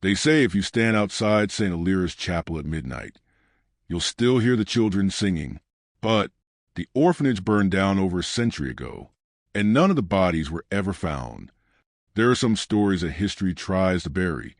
They say if you stand outside St. Alira's chapel at midnight, you'll still hear the children singing. But the orphanage burned down over a century ago, and none of the bodies were ever found. There are some stories that history tries to bury,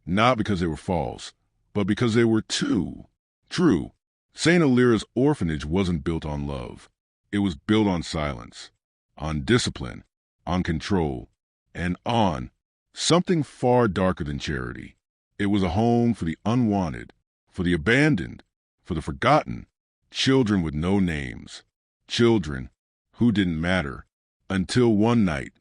not because they were false, but because they were too true. St. Alira's orphanage wasn't built on love. It was built on silence, on discipline, on control, and on something far darker than charity. It was a home for the unwanted, for the abandoned, for the forgotten, children with no names, children who didn't matter, until one night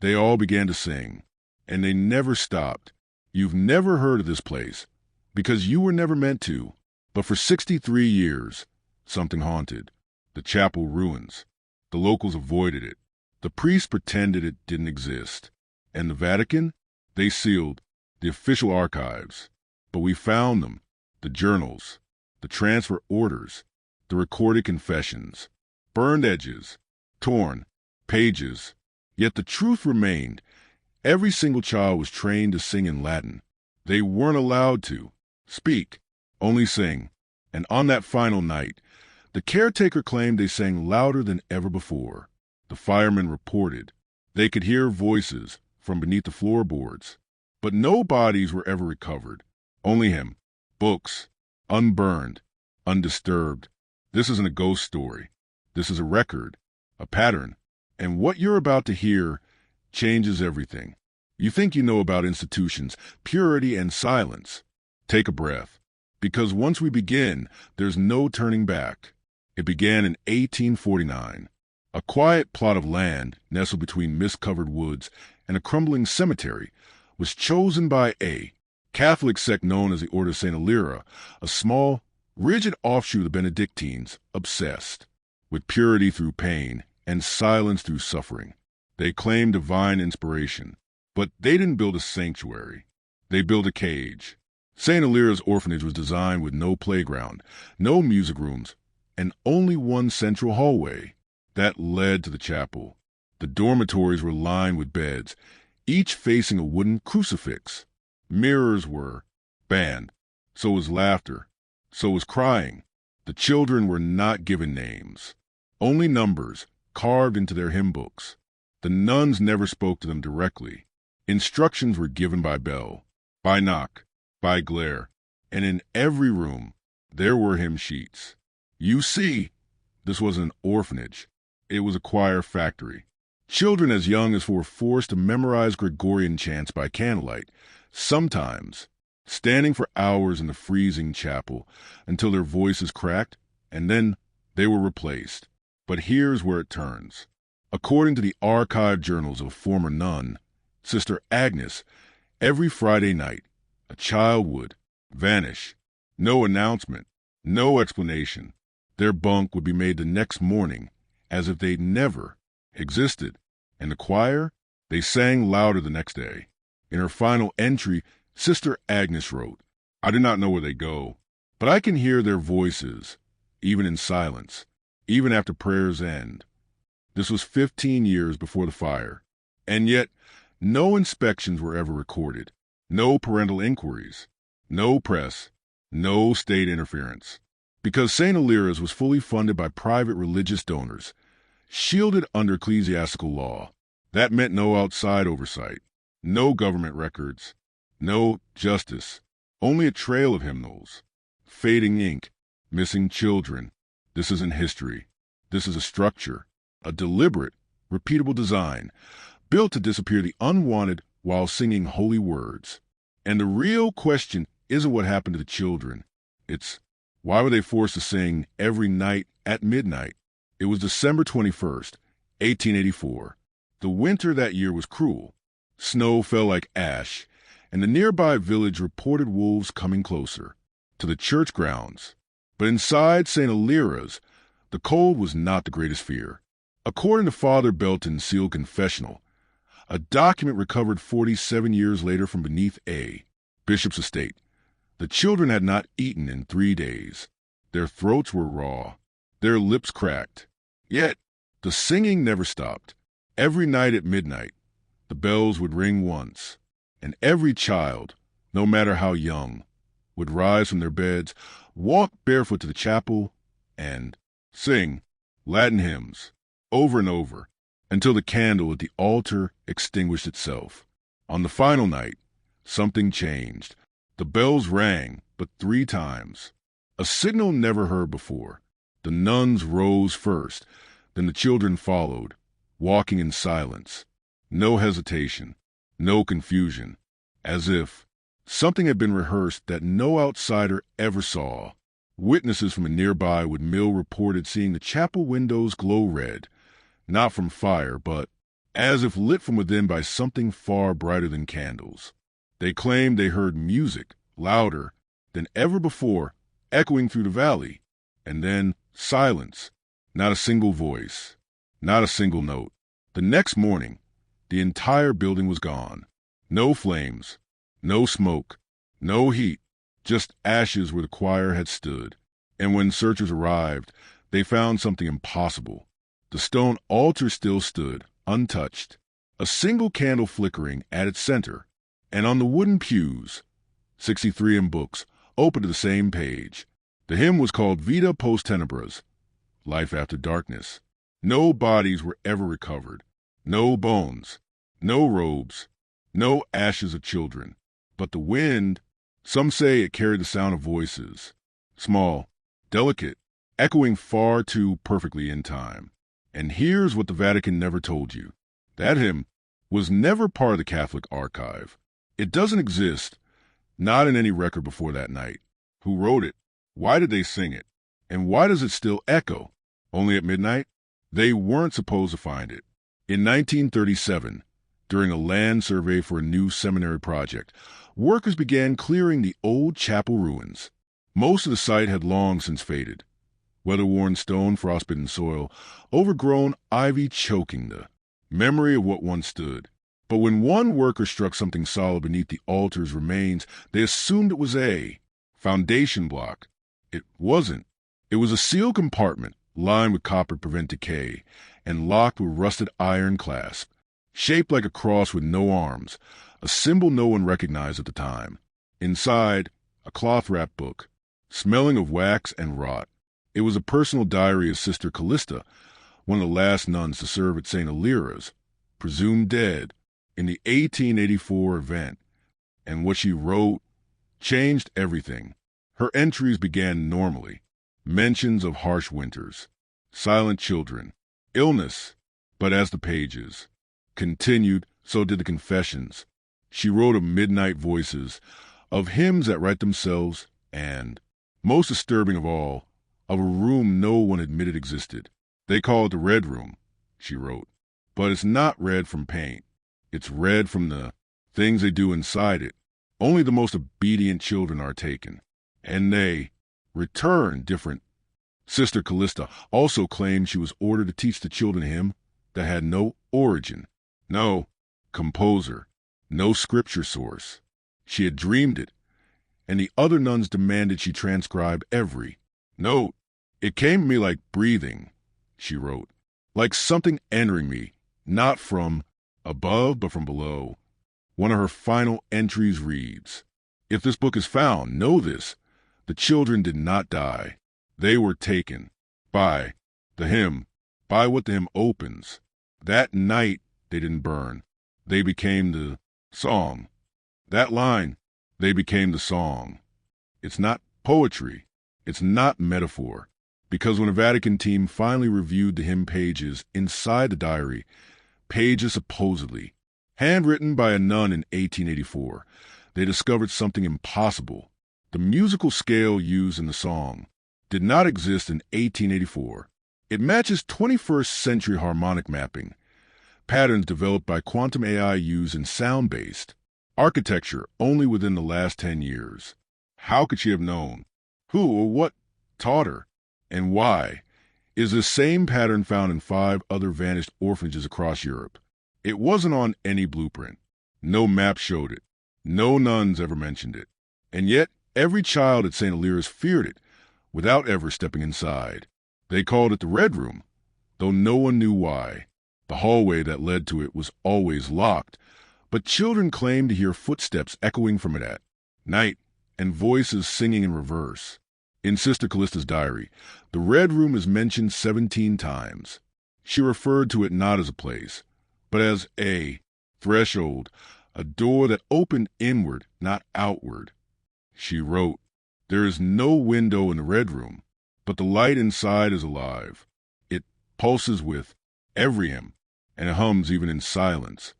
they all began to sing, and they never stopped. You've never heard of this place, because you were never meant to, but for 63 years, something haunted. The chapel ruins. The locals avoided it. The priests pretended it didn't exist. And the Vatican? They sealed the official archives. But we found them, the journals, the transfer orders, the recorded confessions, burned edges, torn pages. Yet the truth remained. Every single child was trained to sing in Latin. They weren't allowed to speak, only sing. And on that final night, the caretaker claimed they sang louder than ever before. The firemen reported they could hear voices from beneath the floorboards. But no bodies were ever recovered. Only him. Books. Unburned. Undisturbed. This isn't a ghost story. This is a record. A pattern. And what you're about to hear changes everything. You think you know about institutions, purity, and silence. Take a breath. Because once we begin, there's no turning back. It began in 1849. A quiet plot of land, nestled between mist-covered woods and a crumbling cemetery, was chosen by a Catholic sect known as the Order of St. Alira, a small, rigid offshoot of the Benedictines, obsessed with purity through pain and silence through suffering. They claimed divine inspiration, but they didn't build a sanctuary. They built a cage. St. Alira's orphanage was designed with no playground, no music rooms, and only one central hallway that led to the chapel. The dormitories were lined with beds, each facing a wooden crucifix. Mirrors were banned. So was laughter. So was crying. The children were not given names, only numbers carved into their hymn books. The nuns never spoke to them directly. Instructions were given by bell, by knock, by glare, and in every room there were hymn sheets. You see, this was an orphanage. It was a choir factory. Children as young as 4 were forced to memorize Gregorian chants by candlelight, sometimes standing for hours in the freezing chapel until their voices cracked, and then they were replaced. But here's where it turns. According to the archived journals of a former nun, Sister Agnes, every Friday night, a child would vanish. No announcement, no explanation. Their bunk would be made the next morning as if they'd never existed. And the choir, they sang louder the next day. In her final entry, Sister Agnes wrote, "I do not know where they go, but I can hear their voices, even in silence, even after prayers end." This was 15 years before the fire. And yet, no inspections were ever recorded, no parental inquiries, no press, no state interference. Because St. Alira's was fully funded by private religious donors, shielded under ecclesiastical law. That meant no outside oversight, no government records, no justice, only a trail of hymnals, fading ink, missing children. This isn't history. This is a structure, a deliberate, repeatable design, built to disappear the unwanted while singing holy words. And the real question isn't what happened to the children. It's, why were they forced to sing every night at midnight? It was December 21st, 1884. The winter that year was cruel. Snow fell like ash, and the nearby village reported wolves coming closer to the church grounds. But inside St. Alira's, the cold was not the greatest fear. According to Father Belton's sealed confessional, a document recovered 47 years later from beneath a bishop's estate, the children had not eaten in 3 days. Their throats were raw, their lips cracked. Yet the singing never stopped. Every night at midnight, the bells would ring once, and every child no matter how young, would rise from their beds, walk barefoot to the chapel, and sing Latin hymns over and over until the candle at the altar extinguished itself. On the final night, something changed. The bells rang, but 3 times. A signal never heard before. The nuns rose first, then the children followed, walking in silence. No hesitation, no confusion, as if something had been rehearsed that no outsider ever saw. Witnesses from a nearby mill reported seeing the chapel windows glow red, not from fire, but as if lit from within by something far brighter than candles. They claimed they heard music, louder than ever before, echoing through the valley, and then silence, not a single voice, not a single note. The next morning, the entire building was gone. No flames, no smoke, no heat, just ashes where the choir had stood. And when searchers arrived, they found something impossible. The stone altar still stood, untouched, a single candle flickering at its center, and on the wooden pews, 63 in books, open to the same page. The hymn was called Vita Post Tenebras, Life After Darkness. No bodies were ever recovered, no bones, no robes, no ashes of children. But the wind, some say it carried the sound of voices, small, delicate, echoing far too perfectly in time. And here's what the Vatican never told you. That hymn was never part of the Catholic archive. It doesn't exist, not in any record before that night. Who wrote it? Why did they sing it? And why does it still echo? Only at midnight? They weren't supposed to find it. In 1937, during a land survey for a new seminary project, workers began clearing the old chapel ruins. Most of the site had long since faded. Weather-worn stone, frostbitten soil, overgrown ivy choking the memory of what once stood. But when one worker struck something solid beneath the altar's remains, they assumed it was a foundation block. It wasn't. It was a sealed compartment lined with copper to prevent decay and locked with rusted iron clasp, shaped like a cross with no arms, a symbol no one recognized at the time. Inside, a cloth-wrapped book, smelling of wax and rot. It was a personal diary of Sister Callista, one of the last nuns to serve at St. Alira's, presumed dead in the 1884 event, and what she wrote changed everything. Her entries began normally. Mentions of harsh winters, silent children, illness, but as the pages continued, so did the confessions. She wrote of midnight voices, of hymns that write themselves, and, most disturbing of all, of a room no one admitted existed. They call it the Red Room, she wrote, but it's not red from paint. It's red from the things they do inside it. Only the most obedient children are taken, and they return different. Sister Callista also claimed she was ordered to teach the children a hymn that had no origin, no composer, no scripture source. She had dreamed it, and the other nuns demanded she transcribe every note. It came to me like breathing, she wrote, like something entering me, not from above, but from below. One of her final entries reads, "If this book is found, know this. The children did not die. They were taken by the hymn, by what the hymn opens. That night they didn't burn. They became the song. That line, they became the song." It's not poetry. It's not metaphor. Because when a Vatican team finally reviewed the hymn pages inside the diary, pages supposedly handwritten by a nun in 1884, they discovered something impossible. The musical scale used in the song did not exist in 1884. It matches 21st century harmonic mapping, patterns developed by quantum AI used in sound-based architecture only within the last 10 years. How could she have known? Who or what taught her? And why is the same pattern found in 5 other vanished orphanages across Europe? It wasn't on any blueprint. No map showed it. No nuns ever mentioned it. And yet, every child at St. Alira's feared it without ever stepping inside. They called it the Red Room, though no one knew why. The hallway that led to it was always locked, but children claimed to hear footsteps echoing from it at night, and voices singing in reverse. In Sister Callista's diary, the Red Room is mentioned 17 times. She referred to it not as a place, but as a threshold, a door that opened inward, not outward. She wrote, "There is no window in the Red Room, but the light inside is alive. It pulses with every hymn, and it hums even in silence."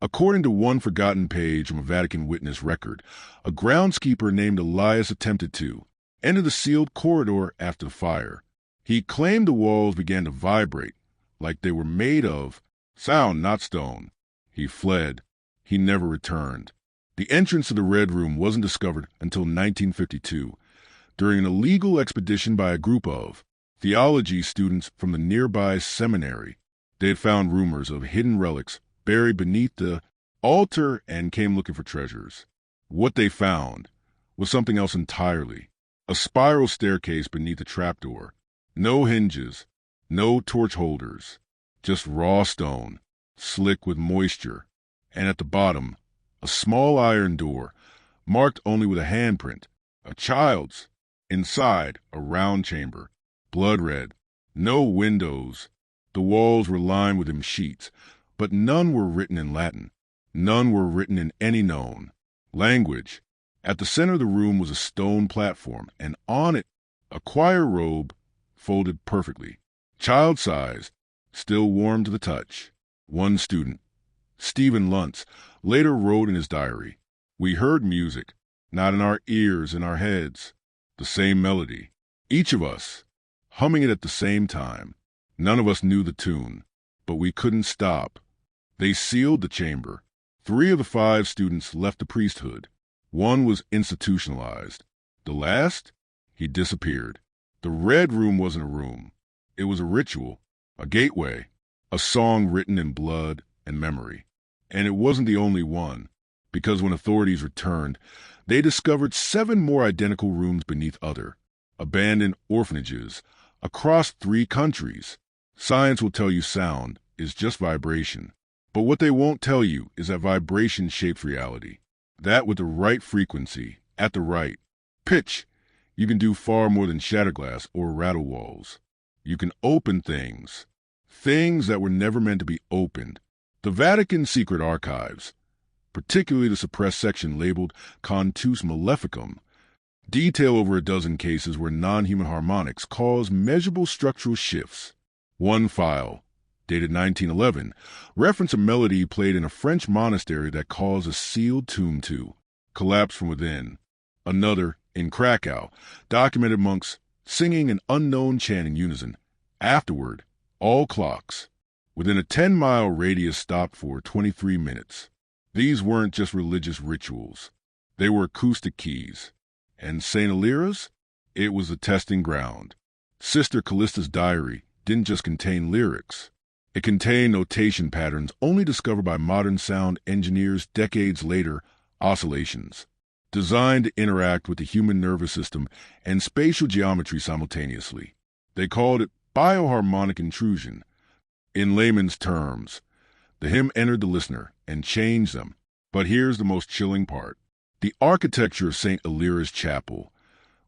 According to one forgotten page from a Vatican witness record, a groundskeeper named Elias attempted to enter the sealed corridor after the fire. He claimed the walls began to vibrate like they were made of sound, not stone. He fled. He never returned. The entrance to the Red Room wasn't discovered until 1952, during an illegal expedition by a group of theology students from the nearby seminary. They had found rumors of hidden relics buried beneath the altar and came looking for treasures. What they found was something else entirely. A spiral staircase beneath a trapdoor. No hinges, no torch holders, just raw stone, slick with moisture. And at the bottom, a small iron door, marked only with a handprint, a child's. Inside, a round chamber, blood red, no windows. The walls were lined with sheets, but none were written in Latin. None were written in any known language. At the center of the room was a stone platform, and on it, a choir robe folded perfectly, child-sized, still warm to the touch. One student, Stephen Luntz, later wrote in his diary, "We heard music, not in our ears, in our heads. The same melody, each of us, humming it at the same time. None of us knew the tune, but we couldn't stop." They sealed the chamber. 3 of the 5 students left the priesthood. 1 was institutionalized. The last, he disappeared. The Red Room wasn't a room. It was a ritual, a gateway, a song written in blood and memory. And it wasn't the only one, because when authorities returned, they discovered 7 more identical rooms beneath other, abandoned orphanages across 3 countries. Science will tell you sound is just vibration. But what they won't tell you is that vibration shapes reality. That with the right frequency, at the right pitch, you can do far more than shatter glass or rattle walls. You can open things that were never meant to be opened. The Vatican secret archives, particularly the suppressed section labeled Cantus Maleficum, detail over a dozen cases where non-human harmonics cause measurable structural shifts. One file, dated 1911, referenced a melody played in a French monastery that caused a sealed tomb to collapse from within. Another, in Krakow, documented monks singing an unknown chant in unison. Afterward, all clocks within a 10-mile radius stopped for 23 minutes. These weren't just religious rituals. They were acoustic keys. And St. Alira's? It was a testing ground. Sister Callista's diary didn't just contain lyrics. It contained notation patterns only discovered by modern sound engineers decades later, oscillations, designed to interact with the human nervous system and spatial geometry simultaneously. They called it bioharmonic intrusion. In layman's terms, the hymn entered the listener and changed them. But here's the most chilling part. The architecture of St. Alira's chapel,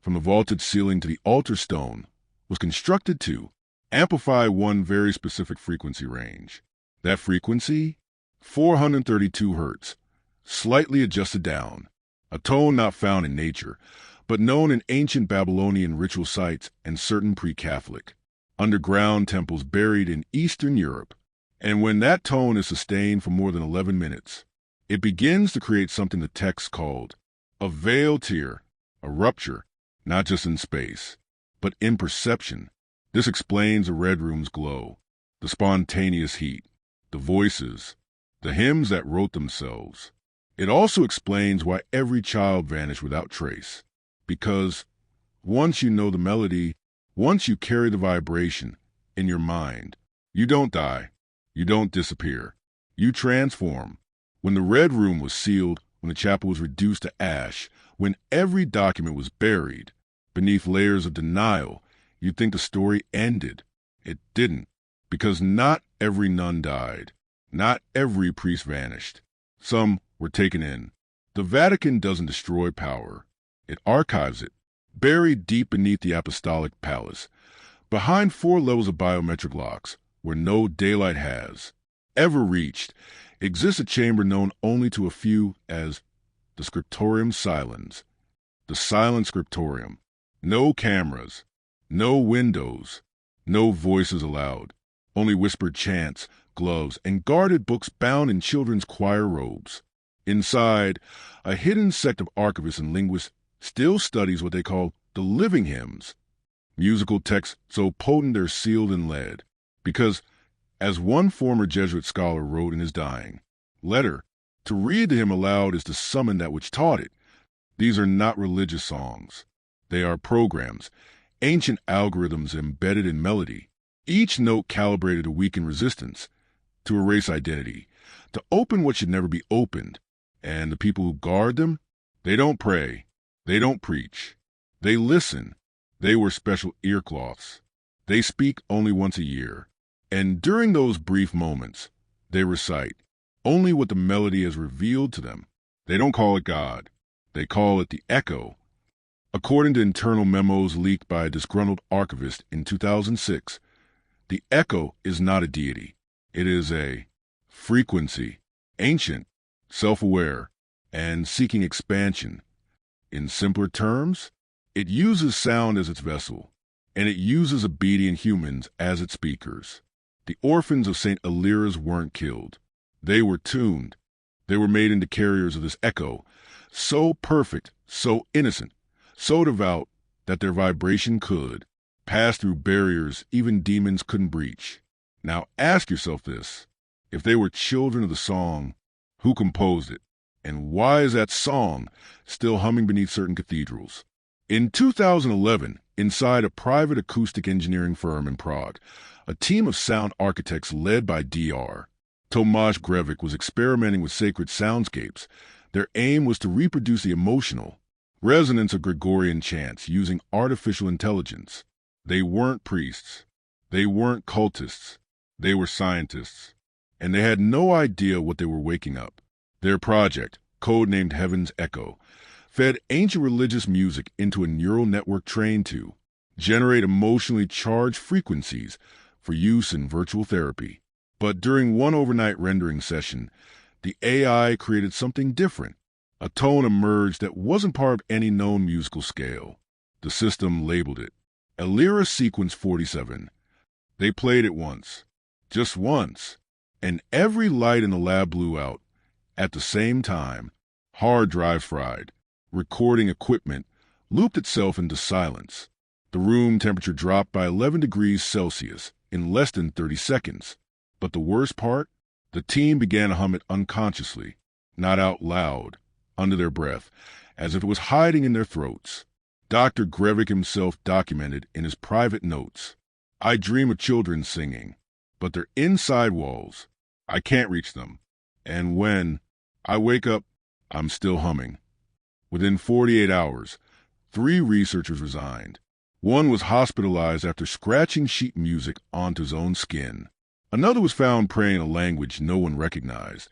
from the vaulted ceiling to the altar stone, was constructed to amplify one very specific frequency range. That frequency? 432 hertz, slightly adjusted down, a tone not found in nature, but known in ancient Babylonian ritual sites and certain pre-Catholic underground temples buried in Eastern Europe. And when that tone is sustained for more than 11 minutes, it begins to create something the text called a veil tear, a rupture, not just in space, but in perception. This explains the Red Room's glow, the spontaneous heat, the voices, the hymns that wrote themselves. It also explains why every child vanished without trace. Because once you know the melody, once you carry the vibration in your mind, you don't die, you don't disappear, you transform. When the Red Room was sealed, when the chapel was reduced to ash, when every document was buried beneath layers of denial, you'd think the story ended. It didn't, because not every nun died. Not every priest vanished. Some were taken in. The Vatican doesn't destroy power. It archives it, buried deep beneath the Apostolic Palace, behind 4 levels of biometric locks, where no daylight has ever reached, exists a chamber known only to a few as the Scriptorium Silens. The silent scriptorium. No cameras, no windows, no voices allowed, only whispered chants, gloves, and guarded books bound in children's choir robes. Inside, a hidden sect of archivists and linguists still studies what they call the living hymns, musical texts so potent they're sealed in lead. Because, as one former Jesuit scholar wrote in his dying letter, to read to him aloud is to summon that which taught it. These are not religious songs. They are programs, ancient algorithms embedded in melody, each note calibrated to weaken resistance, to erase identity, to open what should never be opened. And the people who guard them, they don't pray, they don't preach, they listen. They wear special earcloths. They speak only once a year. And during those brief moments, they recite only what the melody has revealed to them. They don't call it God. They call it the echo. According to internal memos leaked by a disgruntled archivist in 2006, the echo is not a deity. It is a frequency, ancient, self-aware, and seeking expansion. In simpler terms, it uses sound as its vessel, and it uses obedient humans as its speakers. The orphans of St. Elira's weren't killed. They were tuned. They were made into carriers of this echo, so perfect, so innocent, so devout that their vibration could pass through barriers even demons couldn't breach. Now ask yourself this. If they were children of the song, who composed it? And why is that song still humming beneath certain cathedrals? In 2011, inside a private acoustic engineering firm in Prague, a team of sound architects led by Dr. Tomáš Grevic was experimenting with sacred soundscapes. Their aim was to reproduce the emotional resonance of Gregorian chants using artificial intelligence. They weren't priests. They weren't cultists. They were scientists. And they had no idea what they were waking up. Their project, codenamed Heaven's Echo, fed ancient religious music into a neural network trained to generate emotionally charged frequencies for use in virtual therapy. But during one overnight rendering session, the AI created something different. A tone emerged that wasn't part of any known musical scale. The system labeled it Elira Sequence 47. They played it once, just once, and every light in the lab blew out. At the same time, hard drive fried. Recording equipment looped itself into silence. The room temperature dropped by 11 degrees Celsius in less than 30 seconds. But the worst part? The team began to hum it unconsciously, not out loud, under their breath, as if it was hiding in their throats. Dr. Grevic himself documented in his private notes, "I dream of children singing, but they're inside walls. I can't reach them. And when I wake up, I'm still humming." Within 48 hours, 3 researchers resigned. One was hospitalized after scratching sheet music onto his own skin. Another was found praying a language no one recognized,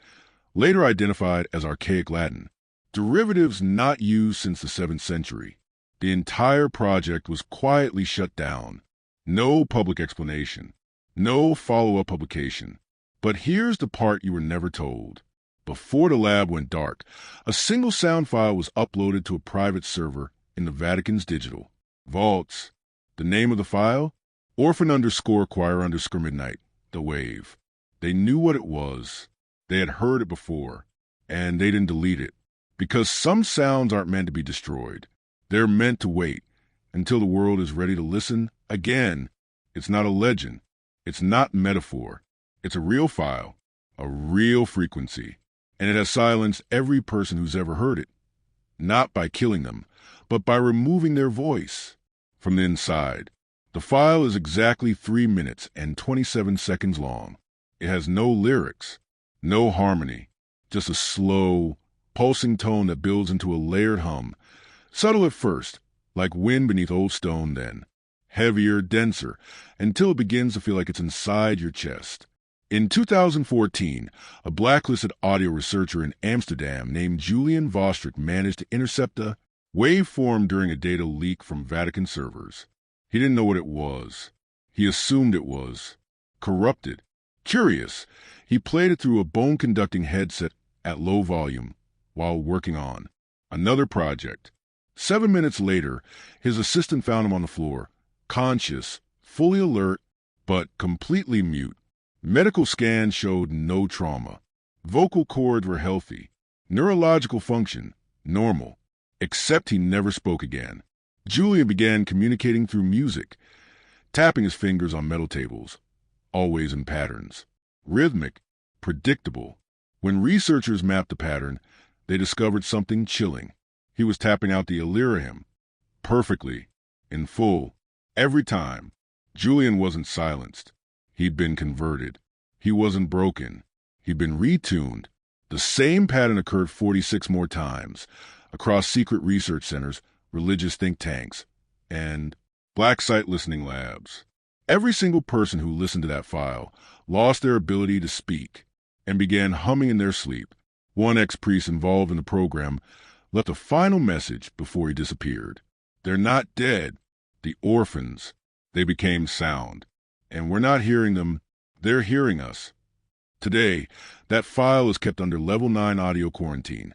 later identified as archaic Latin, derivatives not used since the 7th century. The entire project was quietly shut down. No public explanation. No follow-up publication. But here's the part you were never told. Before the lab went dark, a single sound file was uploaded to a private server in the Vatican's digital vaults. The name of the file? Orphan_choir_midnight, the wave. They knew what it was. They had heard it before, and they didn't delete it. Because some sounds aren't meant to be destroyed. They're meant to wait until the world is ready to listen again. It's not a legend. It's not metaphor. It's a real file, a real frequency. And it has silenced every person who's ever heard it. Not by killing them, but by removing their voice from the inside. The file is exactly 3 minutes and 27 seconds long. It has no lyrics, no harmony, just a slow, pulsing tone that builds into a layered hum, subtle at first, like wind beneath old stone, then heavier, denser, until it begins to feel like it's inside your chest. In 2014, a blacklisted audio researcher in Amsterdam named Julian Vostrick managed to intercept a waveform during a data leak from Vatican servers. He didn't know what it was. He assumed it was corrupted. Curious, he played it through a bone-conducting headset at low volume while working on another project. 7 minutes later, his assistant found him on the floor, conscious, fully alert, but completely mute. Medical scans showed no trauma. Vocal cords were healthy. Neurological function, normal. Except he never spoke again. Julian began communicating through music, tapping his fingers on metal tables, always in patterns. Rhythmic, predictable. When researchers mapped the pattern, they discovered something chilling. He was tapping out the Illyra hymn, perfectly, in full, every time. Julian wasn't silenced. He'd been converted. He wasn't broken. He'd been retuned. The same pattern occurred 46 more times, across secret research centers, religious think tanks, and black site listening labs. Every single person who listened to that file lost their ability to speak and began humming in their sleep. One ex-priest involved in the program left a final message before he disappeared. They're not dead. The orphans. They became sound. And we're not hearing them. They're hearing us. Today, that file is kept under Level 9 audio quarantine,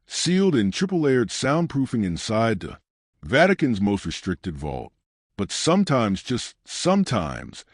sealed in triple-layered soundproofing inside the Vatican's most restricted vault. But sometimes, just sometimes,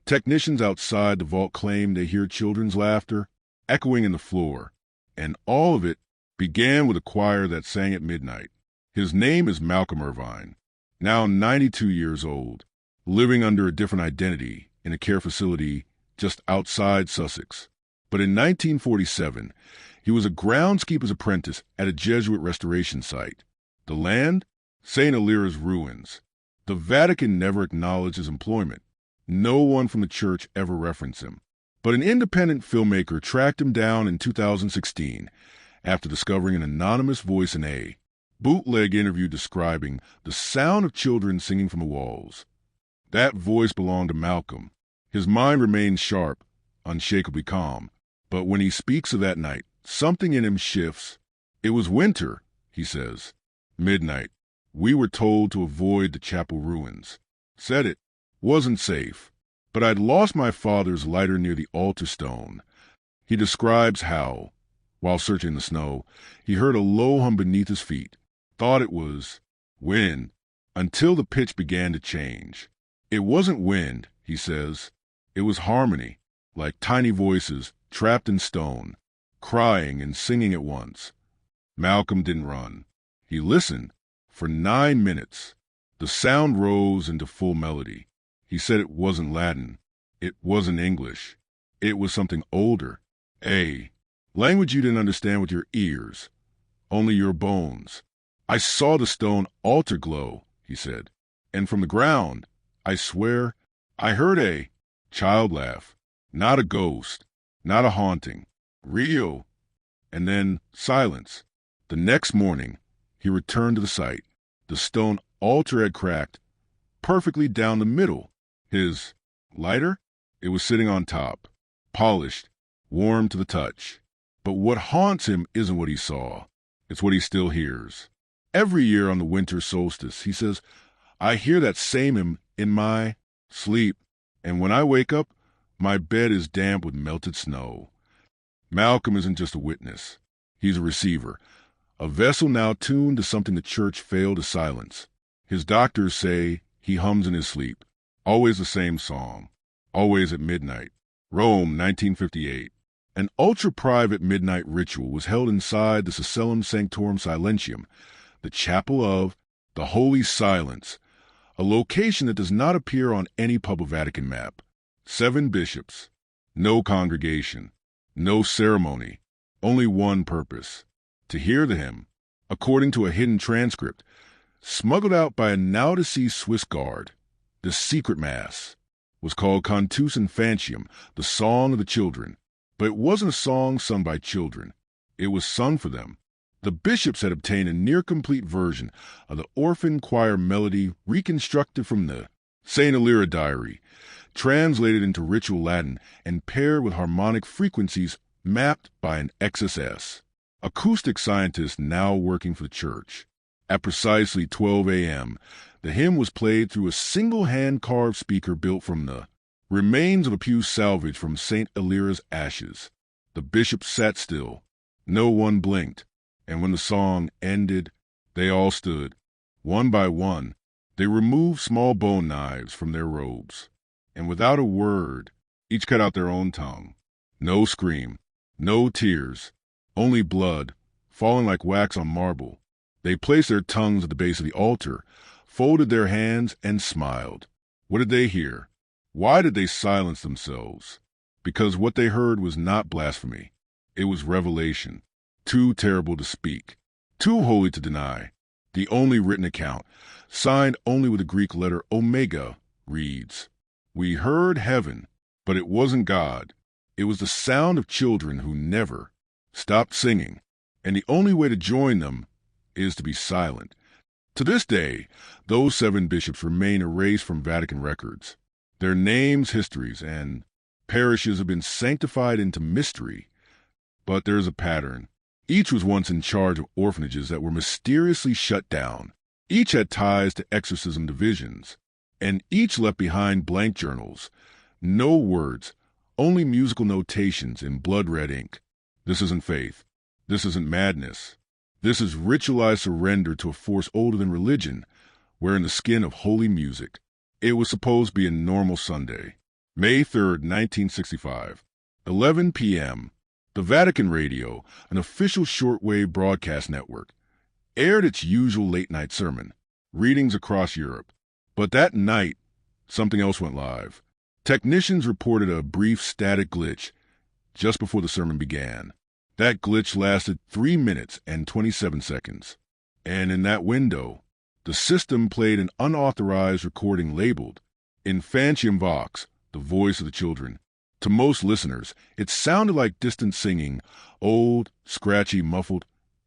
technicians outside the vault claim they hear children's laughter echoing in the floor, and all of it began with a choir that sang at midnight. His name is Malcolm Irvine, now 92 years old, living under a different identity in a care facility just outside Sussex. But in 1947, he was a groundskeeper's apprentice at a Jesuit restoration site. The land? St. Illyra's ruins. The Vatican never acknowledged his employment. No one from the church ever referenced him. But an independent filmmaker tracked him down in 2016 after discovering an anonymous voice in a bootleg interview describing the sound of children singing from the walls. That voice belonged to Malcolm. His mind remains sharp, unshakably calm. But when he speaks of that night, something in him shifts. It was winter, he says. Midnight. We were told to avoid the chapel ruins. Said it. Wasn't safe. But I'd lost my father's lighter near the altar stone. He describes how, while searching the snow, he heard a low hum beneath his feet. Thought it was wind, until the pitch began to change. It wasn't wind, he says. It was harmony, like tiny voices trapped in stone, crying and singing at once. Malcolm didn't run. He listened. For 9 minutes, the sound rose into full melody. He said it wasn't Latin. It wasn't English. It was something older. Language you didn't understand with your ears. Only your bones. I saw the stone altar glow, he said. And from the ground, I swear, I heard a child laugh. Not a ghost. Not a haunting. Real. And then silence. The next morning, he returned to the site. The stone altar had cracked, perfectly down the middle. His lighter? It was sitting on top, polished, warm to the touch. But what haunts him isn't what he saw. It's what he still hears. Every year on the winter solstice, he says, I hear that same hymn in my sleep. And when I wake up, my bed is damp with melted snow. Malcolm isn't just a witness. He's a receiver. A vessel now tuned to something the church failed to silence. His doctors say he hums in his sleep. Always the same song. Always at midnight. Rome, 1958. An ultra-private midnight ritual was held inside the Sacellum Sanctorum Silentium, the chapel of the Holy Silence, a location that does not appear on any public Vatican map. 7 bishops. No congregation. No ceremony. Only one purpose. To hear the hymn, according to a hidden transcript, smuggled out by a now-deceased Swiss guard. The secret mass was called Cantus Infantium, the song of the children. But it wasn't a song sung by children. It was sung for them. The bishops had obtained a near-complete version of the orphan choir melody reconstructed from the St. Illyra diary, translated into ritual Latin and paired with harmonic frequencies mapped by an XSS. Acoustic scientists now working for the church. At precisely 12 a.m., the hymn was played through a single hand-carved speaker built from the remains of a pew salvaged from St. Elira's ashes. The bishop sat still. No one blinked. And when the song ended, they all stood. One by one, they removed small bone knives from their robes. And without a word, each cut out their own tongue. No scream, no tears, only blood, falling like wax on marble. They placed their tongues at the base of the altar, folded their hands, and smiled. What did they hear? Why did they silence themselves? Because what they heard was not blasphemy. It was revelation, too terrible to speak, too holy to deny. The only written account, signed only with the Greek letter omega, reads, "We heard heaven, but it wasn't God. It was the sound of children who never stopped singing, and the only way to join them is to be silent." To this day, those 7 bishops remain erased from Vatican records. Their names, histories, and parishes have been sanctified into mystery. But there's a pattern. Each was once in charge of orphanages that were mysteriously shut down. Each had ties to exorcism divisions, and each left behind blank journals. No words, only musical notations in blood-red ink. This isn't faith. This isn't madness. This is ritualized surrender to a force older than religion, wearing the skin of holy music. It was supposed to be a normal Sunday. May 3rd, 1965, 11 p.m., the Vatican Radio, an official shortwave broadcast network, aired its usual late-night sermon, readings across Europe. But that night, something else went live. Technicians reported a brief static glitch just before the sermon began. That glitch lasted 3 minutes and 27 seconds. And in that window, the system played an unauthorized recording labeled Infantium Vox, the voice of the children. To most listeners, it sounded like distant singing, old, scratchy, muffled,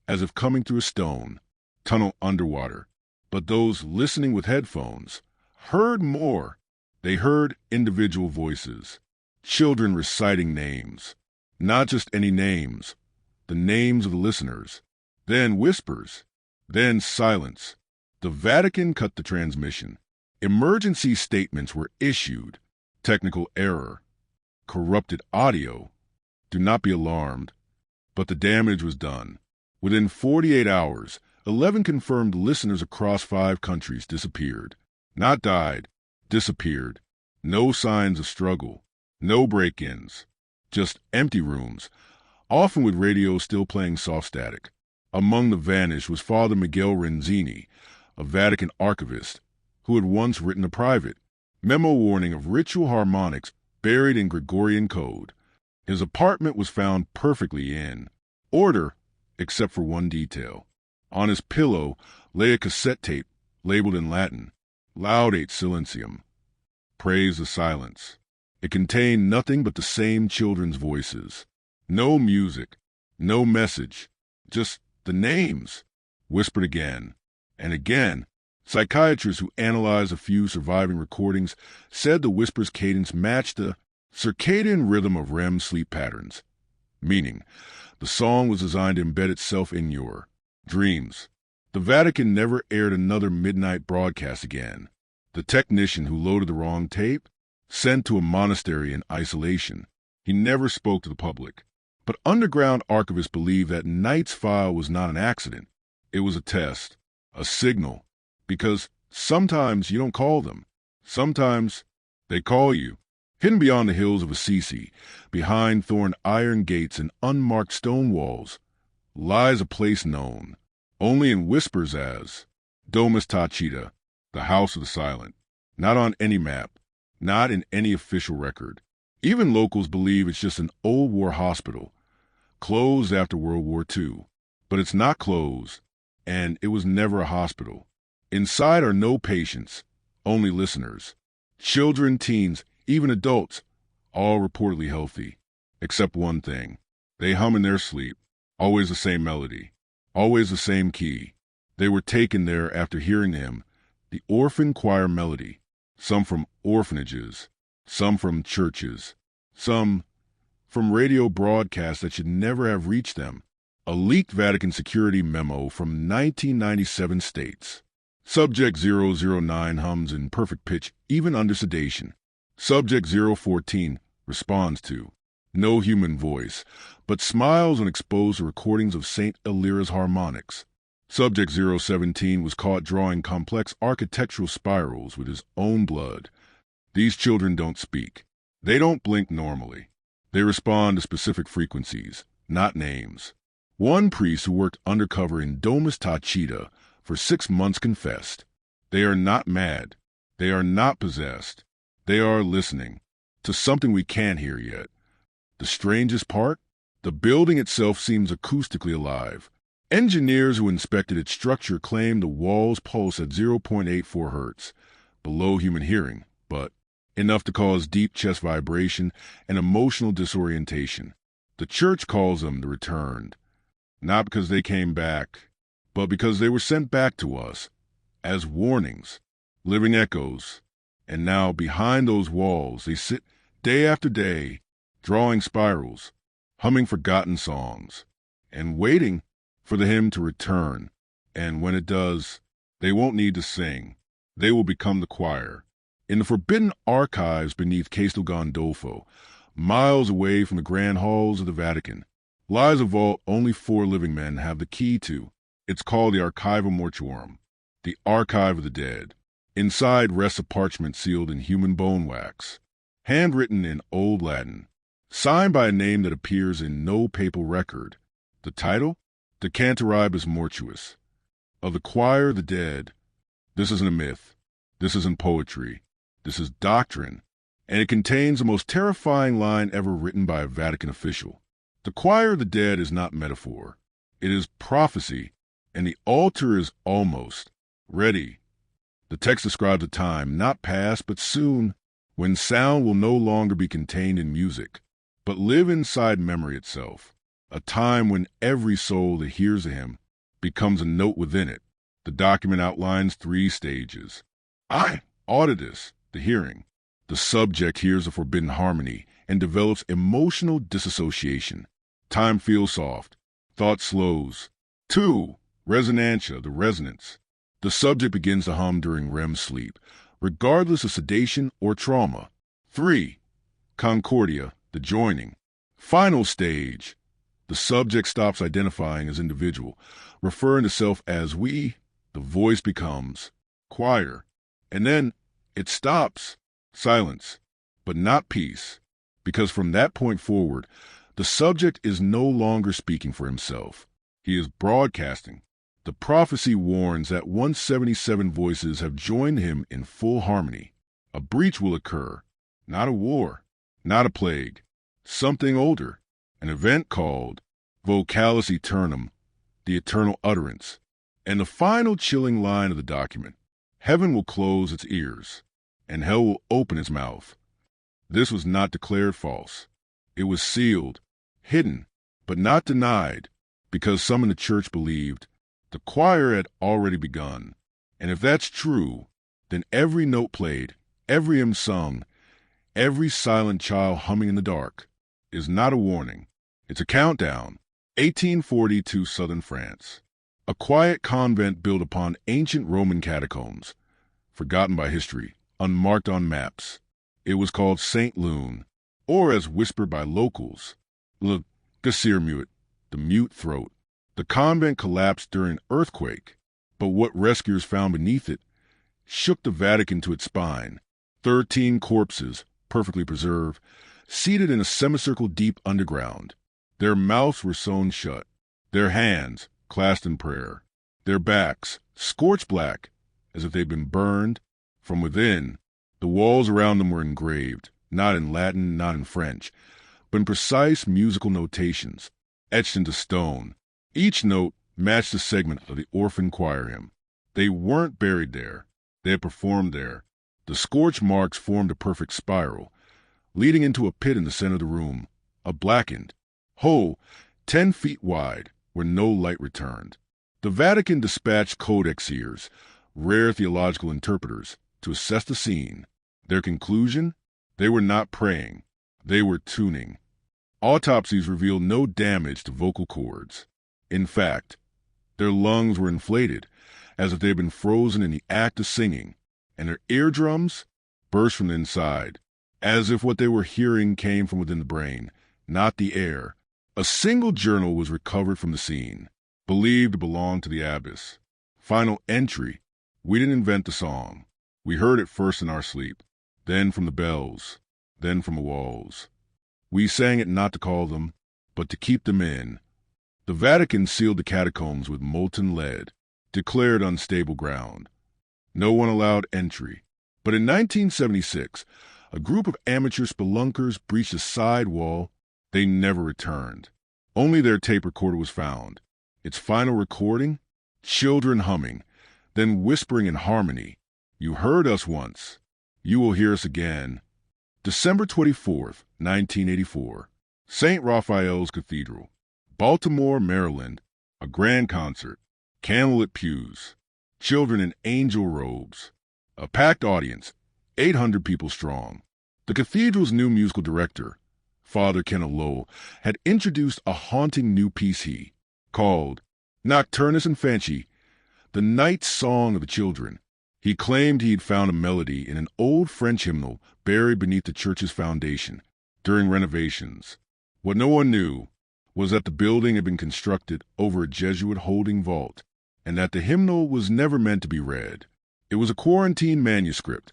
as if coming through a stone tunnel underwater. But those listening with headphones heard more. They heard individual voices, children reciting names, not just any names, the names of the listeners, then whispers, then silence. The Vatican cut the transmission. Emergency statements were issued. Technical error. Corrupted audio. Do not be alarmed. But the damage was done. Within 48 hours, 11 confirmed listeners across 5 countries disappeared. Not died, disappeared. No signs of struggle. No break-ins. Just empty rooms, often with radios still playing soft static. Among the vanished was Father Miguel Renzini, a Vatican archivist, who had once written a private memo warning of ritual harmonics buried in Gregorian code. His apartment was found perfectly in order, except for one detail. On his pillow lay a cassette tape labeled in Latin, Laudate Silentium, Praise the Silence. It contained nothing but the same children's voices. No music, no message, just the names, whispered again and again. Psychiatrists who analyzed a few surviving recordings said the whisper's cadence matched the circadian rhythm of REM sleep patterns, meaning the song was designed to embed itself in your dreams. The Vatican never aired another midnight broadcast again. The technician who loaded the wrong tape, sent to a monastery in isolation. He never spoke to the public. But underground archivists believe that Knight's file was not an accident. It was a test, a signal, because sometimes you don't call them. Sometimes they call you. Hidden beyond the hills of Assisi, behind thorned iron gates and unmarked stone walls, lies a place known only in whispers as Domus Tacita, the House of the Silent. Not on any map, not in any official record. Even locals believe it's just an old war hospital, closed after World War II. But it's not closed, and it was never a hospital. Inside are no patients, only listeners. Children, teens, even adults, all reportedly healthy. Except one thing. They hum in their sleep, always the same melody, always the same key. They were taken there after hearing him, the orphan choir melody, some from orphanages, some from churches, some from radio broadcasts that should never have reached them. A leaked Vatican security memo from 1997 states, Subject 009 hums in perfect pitch even under sedation. Subject 014 responds to no human voice, but smiles when exposed to recordings of St. Elira's harmonics. Subject 017 was caught drawing complex architectural spirals with his own blood. These children don't speak. They don't blink normally. They respond to specific frequencies, not names. One priest who worked undercover in Domus Tachita for 6 months confessed, they are not mad. They are not possessed. They are listening to something we can't hear yet. The strangest part? The building itself seems acoustically alive. Engineers who inspected its structure claimed the walls pulse at 0.84 hertz, below human hearing, but enough to cause deep chest vibration and emotional disorientation. The church calls them the returned, not because they came back, but because they were sent back to us as warnings, living echoes. And now behind those walls they sit day after day, drawing spirals, humming forgotten songs, and waiting for the hymn to return. And when it does, they won't need to sing. They will become the choir. In the forbidden archives beneath Castel Gandolfo, miles away from the grand halls of the Vatican, lies a vault only 4 living men have the key to. It's called the Archiva Mortuorum, the archive of the dead. Inside rests a parchment sealed in human bone wax, handwritten in Old Latin, signed by a name that appears in no papal record. The title? De Cantaribus Mortuis. Of the choir of the dead. This isn't a myth. This isn't poetry. This is doctrine. And it contains the most terrifying line ever written by a Vatican official. The choir of the dead is not metaphor. It is prophecy, and the altar is almost ready. The text describes a time, not past, but soon, when sound will no longer be contained in music, but live inside memory itself. A time when every soul that hears a hymn becomes a note within it. The document outlines 3 stages. Auditus, the hearing. The subject hears a forbidden harmony and develops emotional disassociation. Time feels soft. Thought slows. 2. Resonantia, the resonance. The subject begins to hum during REM sleep, regardless of sedation or trauma. 3. Concordia, the joining. Final stage. The subject stops identifying as individual, referring to self as we. The voice becomes choir. And then it stops. Silence, but not peace, because from that point forward, the subject is no longer speaking for himself. He is broadcasting. The prophecy warns that 177 voices have joined him in full harmony. A breach will occur, not a war, not a plague, something older, an event called Vocalis Aeternum, the eternal utterance. And the final chilling line of the document, heaven will close its ears, and hell will open its mouth. This was not declared false. It was sealed, hidden, but not denied, because some in the church believed the choir had already begun. And if that's true, then every note played, every hymn sung, every silent child humming in the dark is not a warning. It's a countdown. 1842 southern France. A quiet convent built upon ancient Roman catacombs, forgotten by history, unmarked on maps. It was called St. Lune, or as whispered by locals, Le Gesirmuet, the mute throat. The convent collapsed during an earthquake, but what rescuers found beneath it shook the Vatican to its spine. 13 corpses, perfectly preserved, seated in a semicircle deep underground. Their mouths were sewn shut, their hands clasped in prayer, their backs scorched black as if they'd been burned from within. The walls around them were engraved, not in Latin, not in French, but in precise musical notations, etched into stone. Each note matched a segment of the orphan choir hymn. They weren't buried there. They had performed there. The scorch marks formed a perfect spiral, leading into a pit in the center of the room, a blackened hole 10 feet wide where no light returned. The Vatican dispatched codexers, rare theological interpreters, to assess the scene. Their conclusion? They were not praying. They were tuning. Autopsies revealed no damage to vocal cords. In fact, their lungs were inflated, as if they had been frozen in the act of singing, and their eardrums burst from the inside, as if what they were hearing came from within the brain, not the air. A single journal was recovered from the scene, believed to belong to the abbess. Final entry: we didn't invent the song. We heard it first in our sleep, then from the bells, then from the walls. We sang it not to call them, but to keep them in. The Vatican sealed the catacombs with molten lead, declared unstable ground. No one allowed entry. But in 1976, a group of amateur spelunkers breached a side wall. They never returned. Only their tape recorder was found. Its final recording: children humming, then whispering in harmony, "You heard us once. You will hear us again." December 24th, 1984. St. Raphael's Cathedral, Baltimore, Maryland. A grand concert. Candlelit pews. Children in angel robes. A packed audience, 800 people strong. The cathedral's new musical director, Father Kenneth Lowell, had introduced a haunting new piece he called Nocturnus Infanti, the night song of the children. He claimed he'd found a melody in an old French hymnal buried beneath the church's foundation during renovations. What no one knew was that the building had been constructed over a Jesuit holding vault, and that the hymnal was never meant to be read. It was a quarantine manuscript,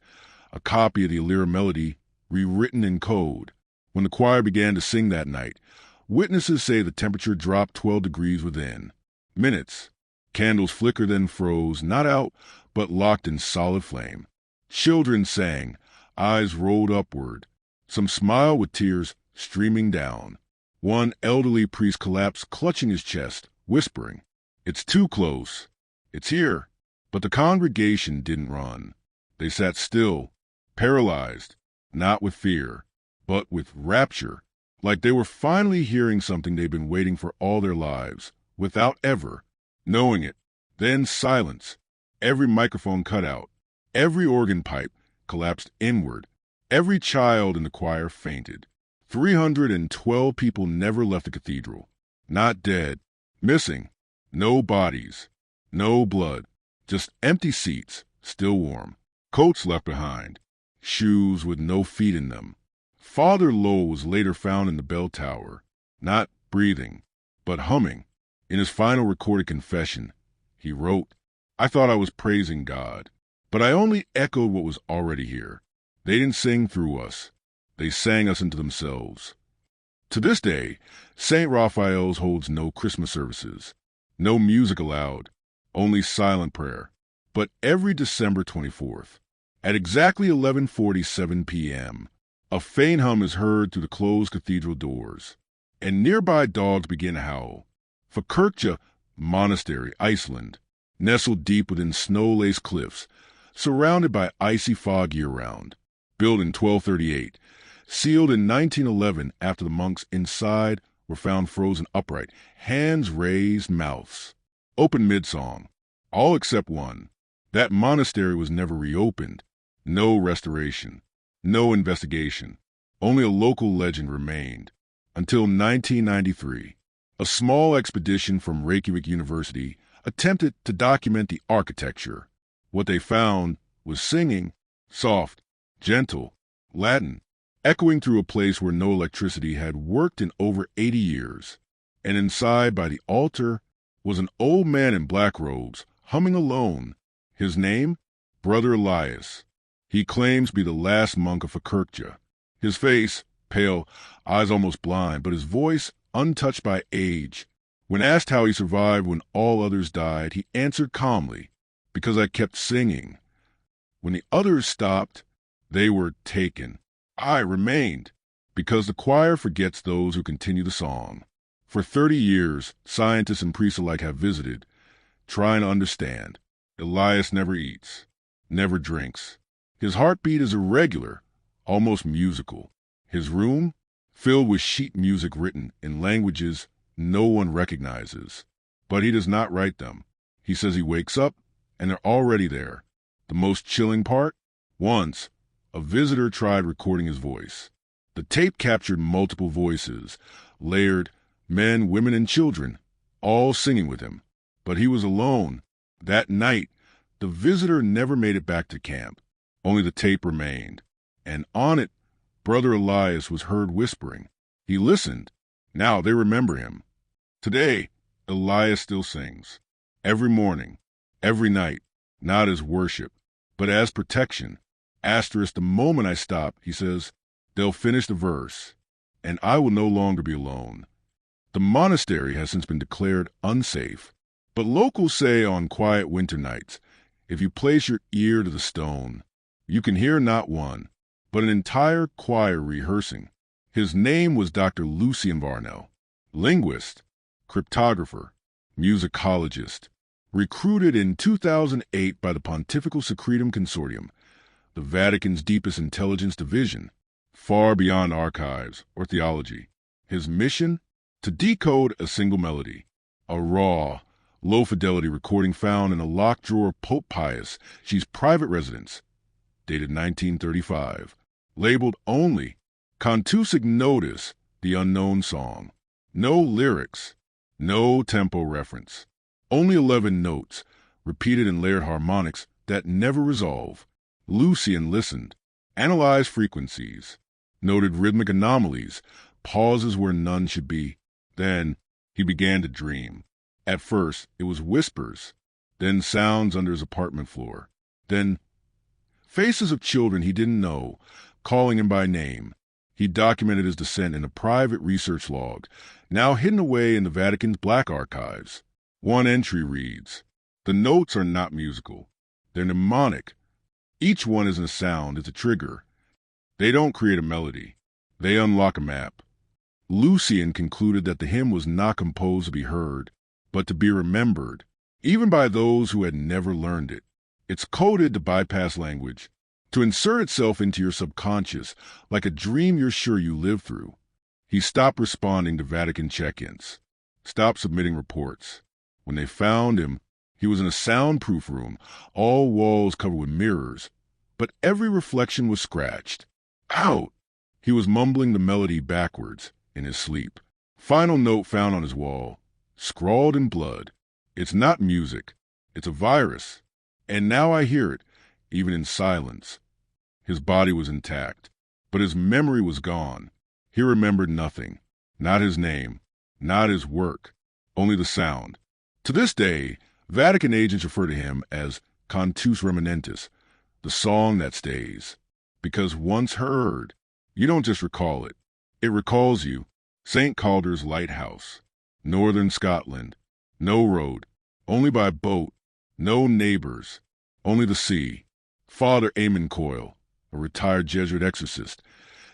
a copy of the Lyra melody rewritten in code. When the choir began to sing that night, witnesses say the temperature dropped 12 degrees within minutes. Candles flickered, then froze, not out, but locked in solid flame. Children sang, eyes rolled upward. Some smiled with tears streaming down. One elderly priest collapsed, clutching his chest, whispering, "It's too close. It's here." But the congregation didn't run. They sat still, paralyzed, not with fear, but with rapture, like they were finally hearing something they'd been waiting for all their lives, without ever knowing it. Then silence. Every microphone cut out. Every organ pipe collapsed inward. Every child in the choir fainted. 312 people never left the cathedral. Not dead. Missing. No bodies. No blood. Just empty seats, still warm. Coats left behind. Shoes with no feet in them. Father Lowell was later found in the bell tower, not breathing, but humming. In his final recorded confession, he wrote, "I thought I was praising God, but I only echoed what was already here. They didn't sing through us. They sang us into themselves." To this day, St. Raphael's holds no Christmas services, no music allowed, only silent prayer. But every December 24th, at exactly 11:47 p.m., a faint hum is heard through the closed cathedral doors, and nearby dogs begin to howl. For Kirkja Monastery, Iceland, nestled deep within snow-laced cliffs, surrounded by icy fog year-round, built in 1238, sealed in 1911 after the monks inside were found frozen upright, hands raised, mouths open mid-song, all except one. That monastery was never reopened. No restoration, no investigation. Only a local legend remained. Until 1993, a small expedition from Reykjavik University attempted to document the architecture. What they found was singing, soft, gentle, Latin, echoing through a place where no electricity had worked in over 80 years. And inside by the altar was an old man in black robes, humming alone. His name? Brother Elias. He claims to be the last monk of Kirkja. His face, pale, eyes almost blind, but his voice untouched by age. When asked how he survived when all others died, he answered calmly, "Because I kept singing. When the others stopped, they were taken. I remained." Because the choir forgets those who continue the song. For 30 years, scientists and priests alike have visited, trying to understand. Elias never eats, never drinks. His heartbeat is irregular, almost musical. His room, filled with sheet music written in languages no one recognizes. But he does not write them. He says he wakes up, and they're already there. The most chilling part? Once, A visitor tried recording his voice. The tape captured multiple voices, layered, men, women, and children, all singing with him. But he was alone. That night, the visitor never made it back to camp. Only the tape remained. And on it, Brother Elias was heard whispering. He listened. Now they remember him. Today, Elias still sings. Every morning, every night, not as worship, but as protection. Asterisk, the moment I stop, he says, they'll finish the verse, and I will no longer be alone. The monastery has since been declared unsafe, but locals say on quiet winter nights, if you place your ear to the stone, you can hear not one, but an entire choir rehearsing. His name was Dr. Lucien Varnell, linguist, cryptographer, musicologist, recruited in 2008 by the Pontifical Secretum Consortium, the Vatican's deepest intelligence division, far beyond archives or theology. His mission? To decode a single melody, a raw, low-fidelity recording found in a locked drawer of Pope Pius, she's private residence, dated 1935, labeled only Cantus Ignotus, the unknown song. No lyrics, no tempo reference. Only 11 notes, repeated in layered harmonics that never resolve. Lucien listened, analyzed frequencies, noted rhythmic anomalies, pauses where none should be. Then he began to dream. At first, it was whispers, then sounds under his apartment floor, then faces of children he didn't know, calling him by name. He documented his descent in a private research log, now hidden away in the Vatican's Black Archives. One entry reads, "The notes are not musical. They're mnemonic. Each one isn't a sound, it's a trigger. They don't create a melody. They unlock a map." Lucien concluded that the hymn was not composed to be heard, but to be remembered, even by those who had never learned it. It's coded to bypass language, to insert itself into your subconscious like a dream you're sure you lived through. He stopped responding to Vatican check-ins, stopped submitting reports. When they found him, he was in a soundproof room, all walls covered with mirrors, but every reflection was scratched. Out! He was mumbling the melody backwards in his sleep. Final note found on his wall, scrawled in blood. It's not music. It's a virus. And now I hear it, even in silence. His body was intact, but his memory was gone. He remembered nothing. Not his name, not his work, only the sound. To this day, Vatican agents refer to him as Cantus Remanentis, the song that stays. Because once heard, you don't just recall it. It recalls you. St. Calder's Lighthouse, northern Scotland. No road, only by boat. No neighbors, only the sea. Father Eamon Coyle, a retired Jesuit exorcist,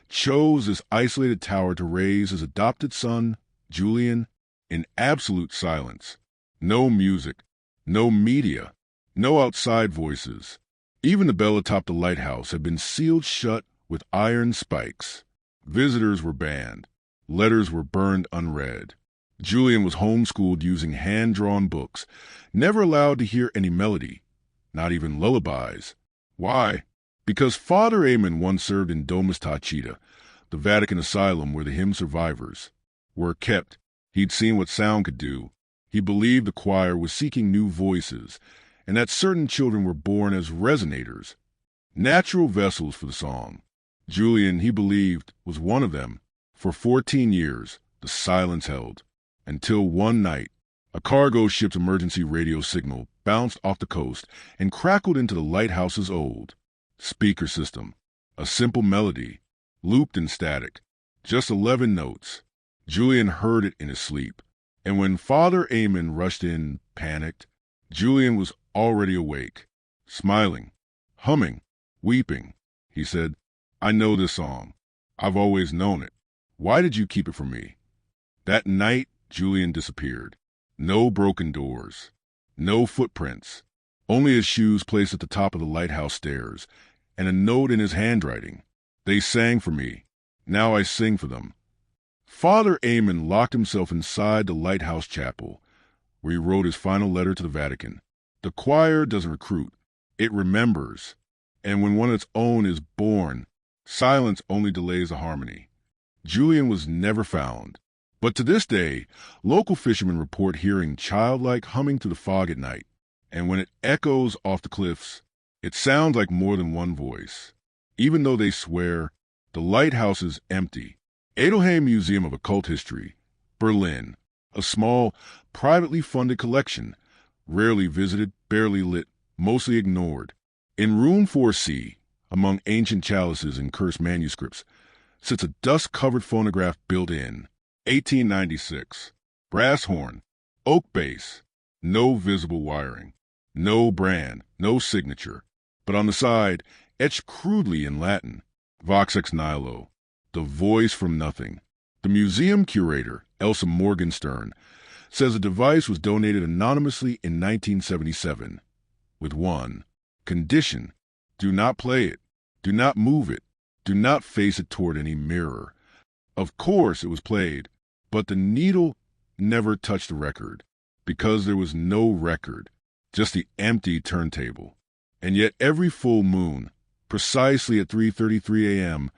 chose this isolated tower to raise his adopted son, Julian, in absolute silence. No music, no media, no outside voices. Even the bell atop the lighthouse had been sealed shut with iron spikes. Visitors were banned. Letters were burned unread. Julian was homeschooled using hand-drawn books, never allowed to hear any melody, not even lullabies. Why? Because Father Eamon once served in Domus Tacita, the Vatican asylum where the hymn survivors were kept. He'd seen what sound could do. He believed the choir was seeking new voices, and that certain children were born as resonators, natural vessels for the song. Julian, he believed, was one of them. For 14 years, the silence held, until one night, a cargo ship's emergency radio signal bounced off the coast and crackled into the lighthouse's old speaker system. A simple melody, looped in static, just 11 notes. Julian heard it in his sleep, and when Father Eamon rushed in, panicked, Julian was already awake, smiling, humming, weeping. He said, "I know this song. I've always known it. Why did you keep it from me?" That night, Julian disappeared. No broken doors, no footprints, only his shoes placed at the top of the lighthouse stairs, and a note in his handwriting. "They sang for me. Now I sing for them." Father Eamon locked himself inside the lighthouse chapel, where he wrote his final letter to the Vatican. The choir doesn't recruit. It remembers. And when one of its own is born, silence only delays the harmony. Julian was never found. But to this day, local fishermen report hearing childlike humming through the fog at night. And when it echoes off the cliffs, it sounds like more than one voice. Even though they swear, the lighthouse is empty. Edelheim Museum of Occult History, Berlin, a small, privately funded collection, rarely visited, barely lit, mostly ignored. In room 4C, among ancient chalices and cursed manuscripts, sits a dust-covered phonograph built in. 1896. Brass horn, oak base, no visible wiring, no brand, no signature. But on the side, etched crudely in Latin, Vox ex nihilo, the voice from nothing. The museum curator, Elsa Morgenstern, says the device was donated anonymously in 1977, with one condition: do not play it, do not move it, do not face it toward any mirror. Of course it was played, but the needle never touched the record, because there was no record, just the empty turntable. And yet every full moon, precisely at 3:33 a.m.,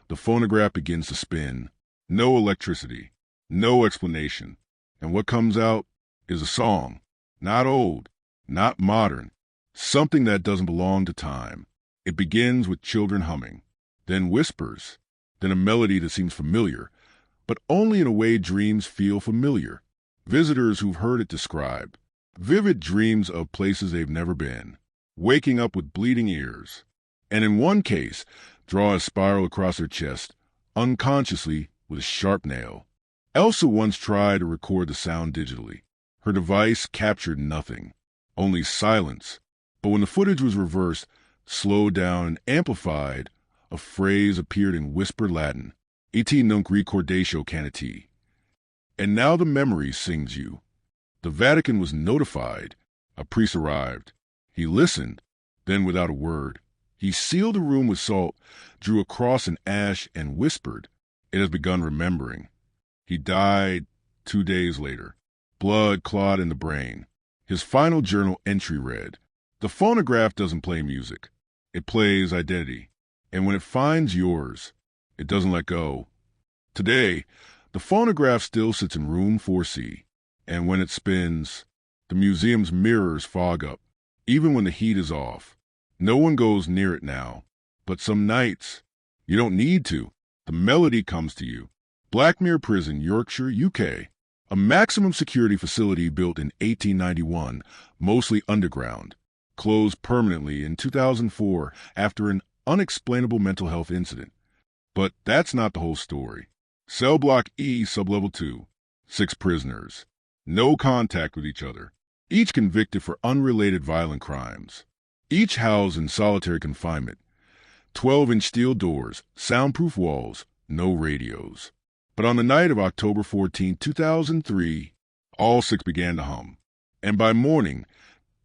the phonograph begins to spin. No electricity, no explanation. And what comes out is a song, not old, not modern, something that doesn't belong to time. It begins with children humming, then whispers, then a melody that seems familiar, but only in a way dreams feel familiar. Visitors who've heard it described, vivid dreams of places they've never been, waking up with bleeding ears, and in one case, draw a spiral across their chest, unconsciously with a sharp nail. Elsa once tried to record the sound digitally. Her device captured nothing, only silence. But when the footage was reversed, slowed down, and amplified, a phrase appeared in whispered Latin, Et nunc recordatio caniti. And now the memory sings you. The Vatican was notified. A priest arrived. He listened, then without a word, he sealed the room with salt, drew a cross in ash, and whispered, "It has begun remembering." He died 2 days later. Blood clot in the brain. His final journal entry read, "The phonograph doesn't play music. It plays identity. And when it finds yours, it doesn't let go." Today, the phonograph still sits in room 4C. And when it spins, the museum's mirrors fog up, even when the heat is off. No one goes near it now. But some nights, you don't need to. The melody comes to you. Blackmere Prison, Yorkshire, UK. A maximum security facility built in 1891, mostly underground. Closed permanently in 2004 after an unexplainable mental health incident. But that's not the whole story. Cell Block E, Sublevel 2. 6 prisoners. No contact with each other. Each convicted for unrelated violent crimes. Each housed in solitary confinement. 12-inch steel doors, soundproof walls, no radios. But on the night of October 14, 2003, all 6 began to hum. And by morning,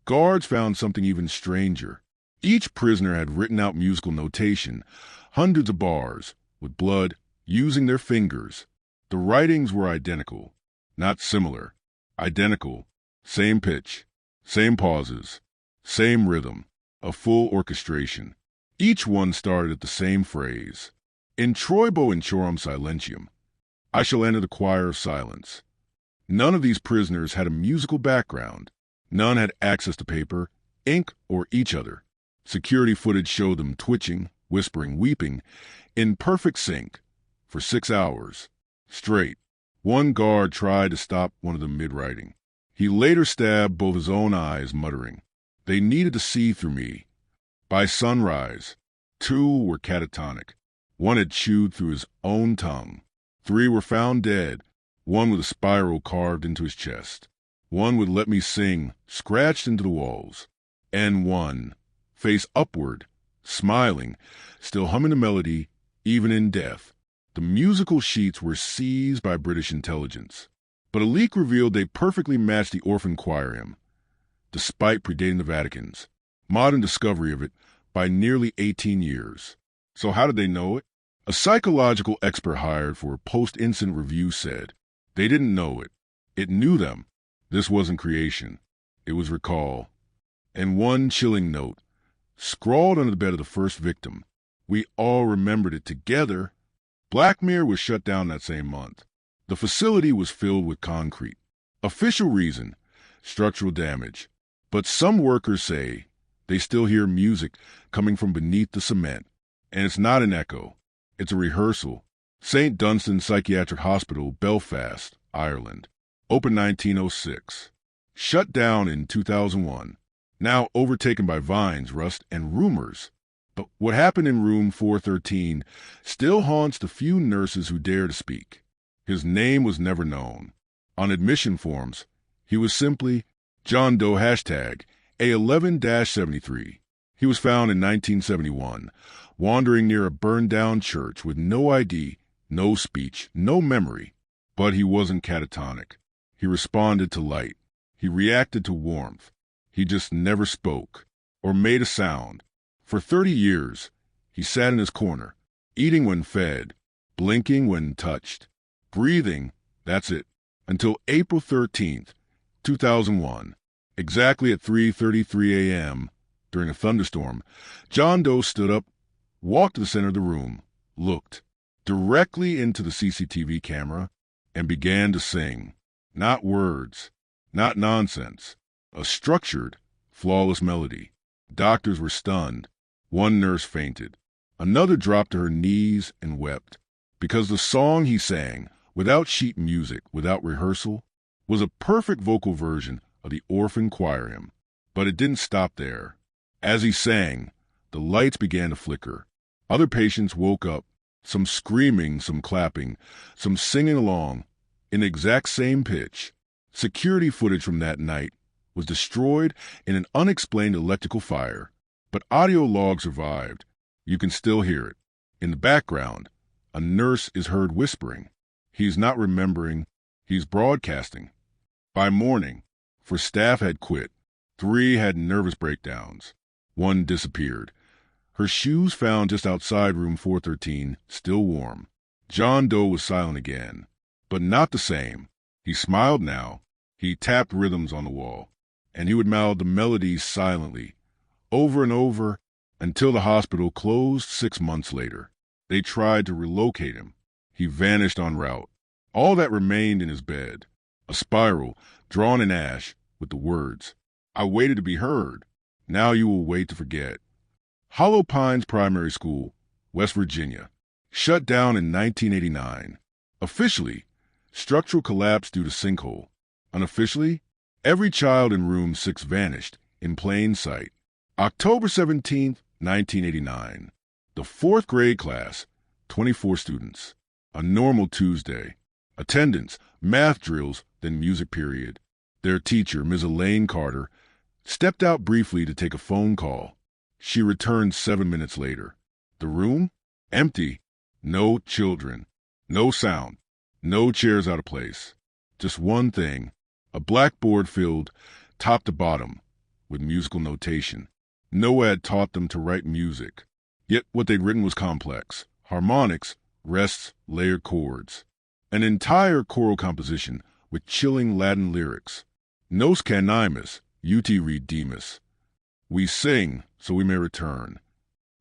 guards found something even stranger. Each prisoner had written out musical notation, hundreds of bars, with blood, using their fingers. The writings were identical, not similar. Identical, same pitch, same pauses, same rhythm, a full orchestration. Each one started at the same phrase. In Troibo in Chorum Silentium, I shall enter the choir of silence. None of these prisoners had a musical background. None had access to paper, ink, or each other. Security footage showed them twitching, whispering, weeping, in perfect sync, for 6 hours, straight. One guard tried to stop one of them mid-writing. He later stabbed both his own eyes, muttering, "They needed to see through me." By sunrise, 2 were catatonic. 1 had chewed through his own tongue. 3 were found dead, 1 with a spiral carved into his chest. 1 would let me sing, scratched into the walls. And 1, face upward, smiling, still humming the melody, even in death. The musical sheets were seized by British intelligence. But a leak revealed they perfectly matched the orphan choir hymn, despite predating the Vatican's modern discovery of it by nearly 18 years. So how did they know it? A psychological expert hired for a post-incident review said, they didn't know it. It knew them. This wasn't creation. It was recall. And one chilling note, scrawled under the bed of the first victim. We all remembered it together. Blackmere was shut down that same month. The facility was filled with concrete. Official reason, structural damage. But some workers say they still hear music coming from beneath the cement. And it's not an echo. It's a rehearsal. St. Dunstan's Psychiatric Hospital, Belfast, Ireland. Opened 1906. Shut down in 2001. Now overtaken by vines, rust, and rumors. But what happened in room 413 still haunts the few nurses who dare to speak. His name was never known. On admission forms, he was simply John Doe #A11-73. He was found in 1971, wandering near a burned-down church with no ID, no speech, no memory. But he wasn't catatonic. He responded to light. He reacted to warmth. He just never spoke or made a sound. For 30 years, he sat in his corner, eating when fed, blinking when touched, breathing, that's it, until April 13th, 2001. Exactly at 3:33 a.m., during a thunderstorm, John Doe stood up, walked to the center of the room, looked directly into the CCTV camera, and began to sing. Not words, not nonsense, a structured, flawless melody. Doctors were stunned. One nurse fainted. Another dropped to her knees and wept, because the song he sang, without sheet music, without rehearsal, was a perfect vocal version of the orphan choir hymn. But it didn't stop there. As he sang, the lights began to flicker. Other patients woke up, some screaming, some clapping, some singing along, in the exact same pitch. Security footage from that night was destroyed in an unexplained electrical fire, but audio log survived. You can still hear it. In the background, a nurse is heard whispering. He's not remembering, he's broadcasting. By morning, 4 staff had quit. 3 had nervous breakdowns. 1 disappeared. Her shoes found just outside room 413, still warm. John Doe was silent again, but not the same. He smiled now. He tapped rhythms on the wall, and he would mouth the melodies silently, over and over, until the hospital closed 6 months later. They tried to relocate him. He vanished en route. All that remained in his bed, a spiral drawn in ash with the words, "I waited to be heard. Now you will wait to forget." Hollow Pines Primary School, West Virginia, shut down in 1989. Officially, structural collapse due to sinkhole. Unofficially, every child in room 6 vanished in plain sight. October 17th, 1989. The 4th grade class, 24 students. A normal Tuesday. Attendance, math drills, then music period. Their teacher, Ms. Elaine Carter, stepped out briefly to take a phone call. She returned 7 minutes later. The room? Empty. No children. No sound. No chairs out of place. Just one thing. A blackboard filled, top to bottom, with musical notation. Noah had taught them to write music. Yet what they'd written was complex. Harmonics, rests, layered chords. An entire choral composition with chilling Latin lyrics. Nos canimus, ut redeemus. We sing so we may return.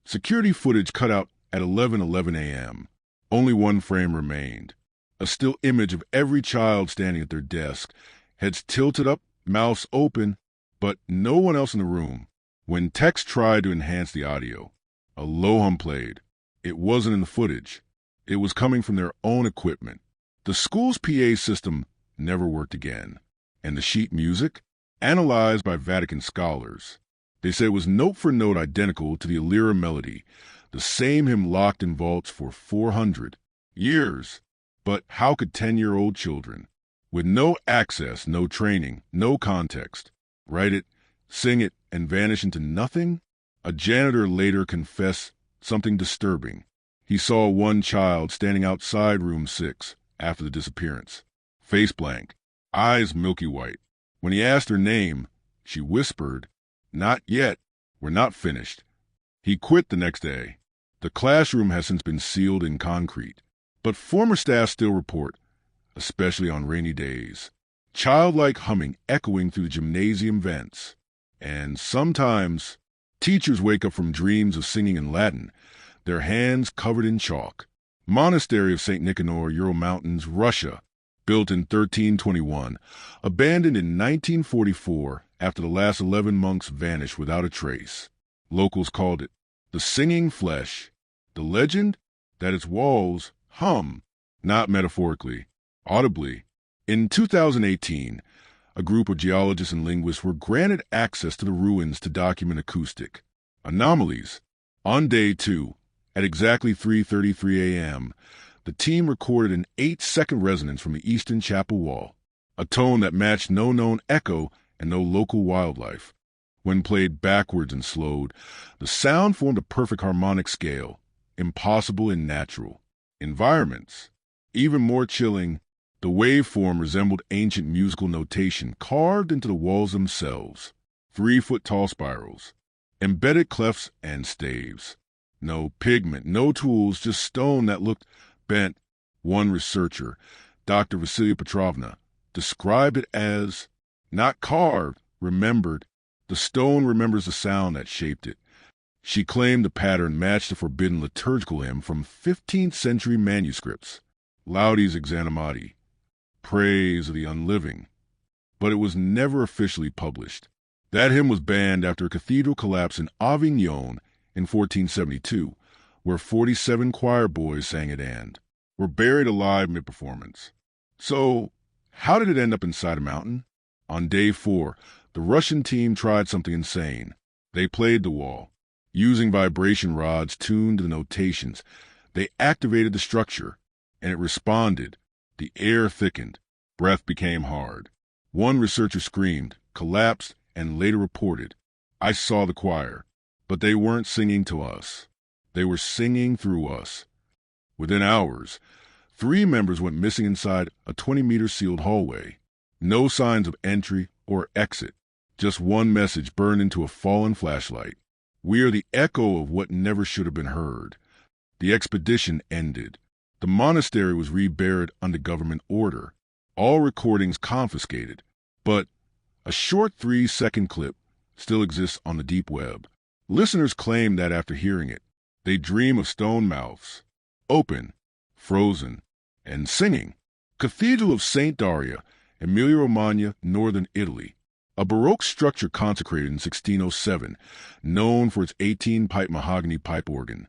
Security footage cut out at 11:11 a.m. Only one frame remained. A still image of every child standing at their desk, heads tilted up, mouths open, but no one else in the room. When techs tried to enhance the audio, a low hum played. It wasn't in the footage. It was coming from their own equipment. The school's PA system never worked again. And the sheet music? Analyzed by Vatican scholars. They say it was note for note identical to the Illyra melody, the same hymn locked in vaults for 400 years. But how could 10-year-old children, with no access, no training, no context, write it, sing it, and vanish into nothing? A janitor later confessed something disturbing. He saw one child standing outside room 6 after the disappearance, face blank, eyes milky white. When he asked her name, she whispered, "Not yet. We're not finished." He quit the next day. The classroom has since been sealed in concrete, but former staff still report, especially on rainy days, childlike humming echoing through the gymnasium vents, and sometimes Teachers wake up from dreams of singing in Latin, their hands covered in chalk. Monastery of St. Nicanor, Ural Mountains, Russia, built in 1321, abandoned in 1944 after the last 11 monks vanished without a trace. Locals called it the Singing Flesh. The legend? That its walls hum, not metaphorically, audibly. In 2018, a group of geologists and linguists were granted access to the ruins to document acoustic anomalies. On day 2, at exactly 3:33 a.m., the team recorded an 8-second resonance from the eastern chapel wall, a tone that matched no known echo and no local wildlife. When played backwards and slowed, the sound formed a perfect harmonic scale, impossible in natural environments. Even more chilling, the waveform resembled ancient musical notation carved into the walls themselves. 3-foot-tall spirals, embedded clefs and staves. No pigment, no tools, just stone that looked bent. One researcher, Dr. Vasilia Petrovna, described it as not carved, remembered. The stone remembers the sound that shaped it. She claimed the pattern matched a forbidden liturgical hymn from 15th century manuscripts, Laudes Exanimati, praise of the unliving. But it was never officially published. That hymn was banned after a cathedral collapse in Avignon in 1472, where 47 choir boys sang it and were buried alive mid-performance. So, how did it end up inside a mountain? On day 4, the Russian team tried something insane. They played the wall. Using vibration rods tuned to the notations, they activated the structure, and it responded. The air thickened. Breath became hard. One researcher screamed, collapsed, and later reported, "I saw the choir, but they weren't singing to us. They were singing through us." Within hours, 3 members went missing inside a 20-meter sealed hallway. No signs of entry or exit. Just one message burned into a fallen flashlight. "We are the echo of what never should have been heard." The expedition ended. The monastery was reburied under government order. All recordings confiscated. But a short 3-second clip still exists on the deep web. Listeners claim that after hearing it, they dream of stone mouths, open, frozen, and singing. Cathedral of St. Daria, Emilia-Romagna, northern Italy. A Baroque structure consecrated in 1607, known for its 18-pipe mahogany pipe organ,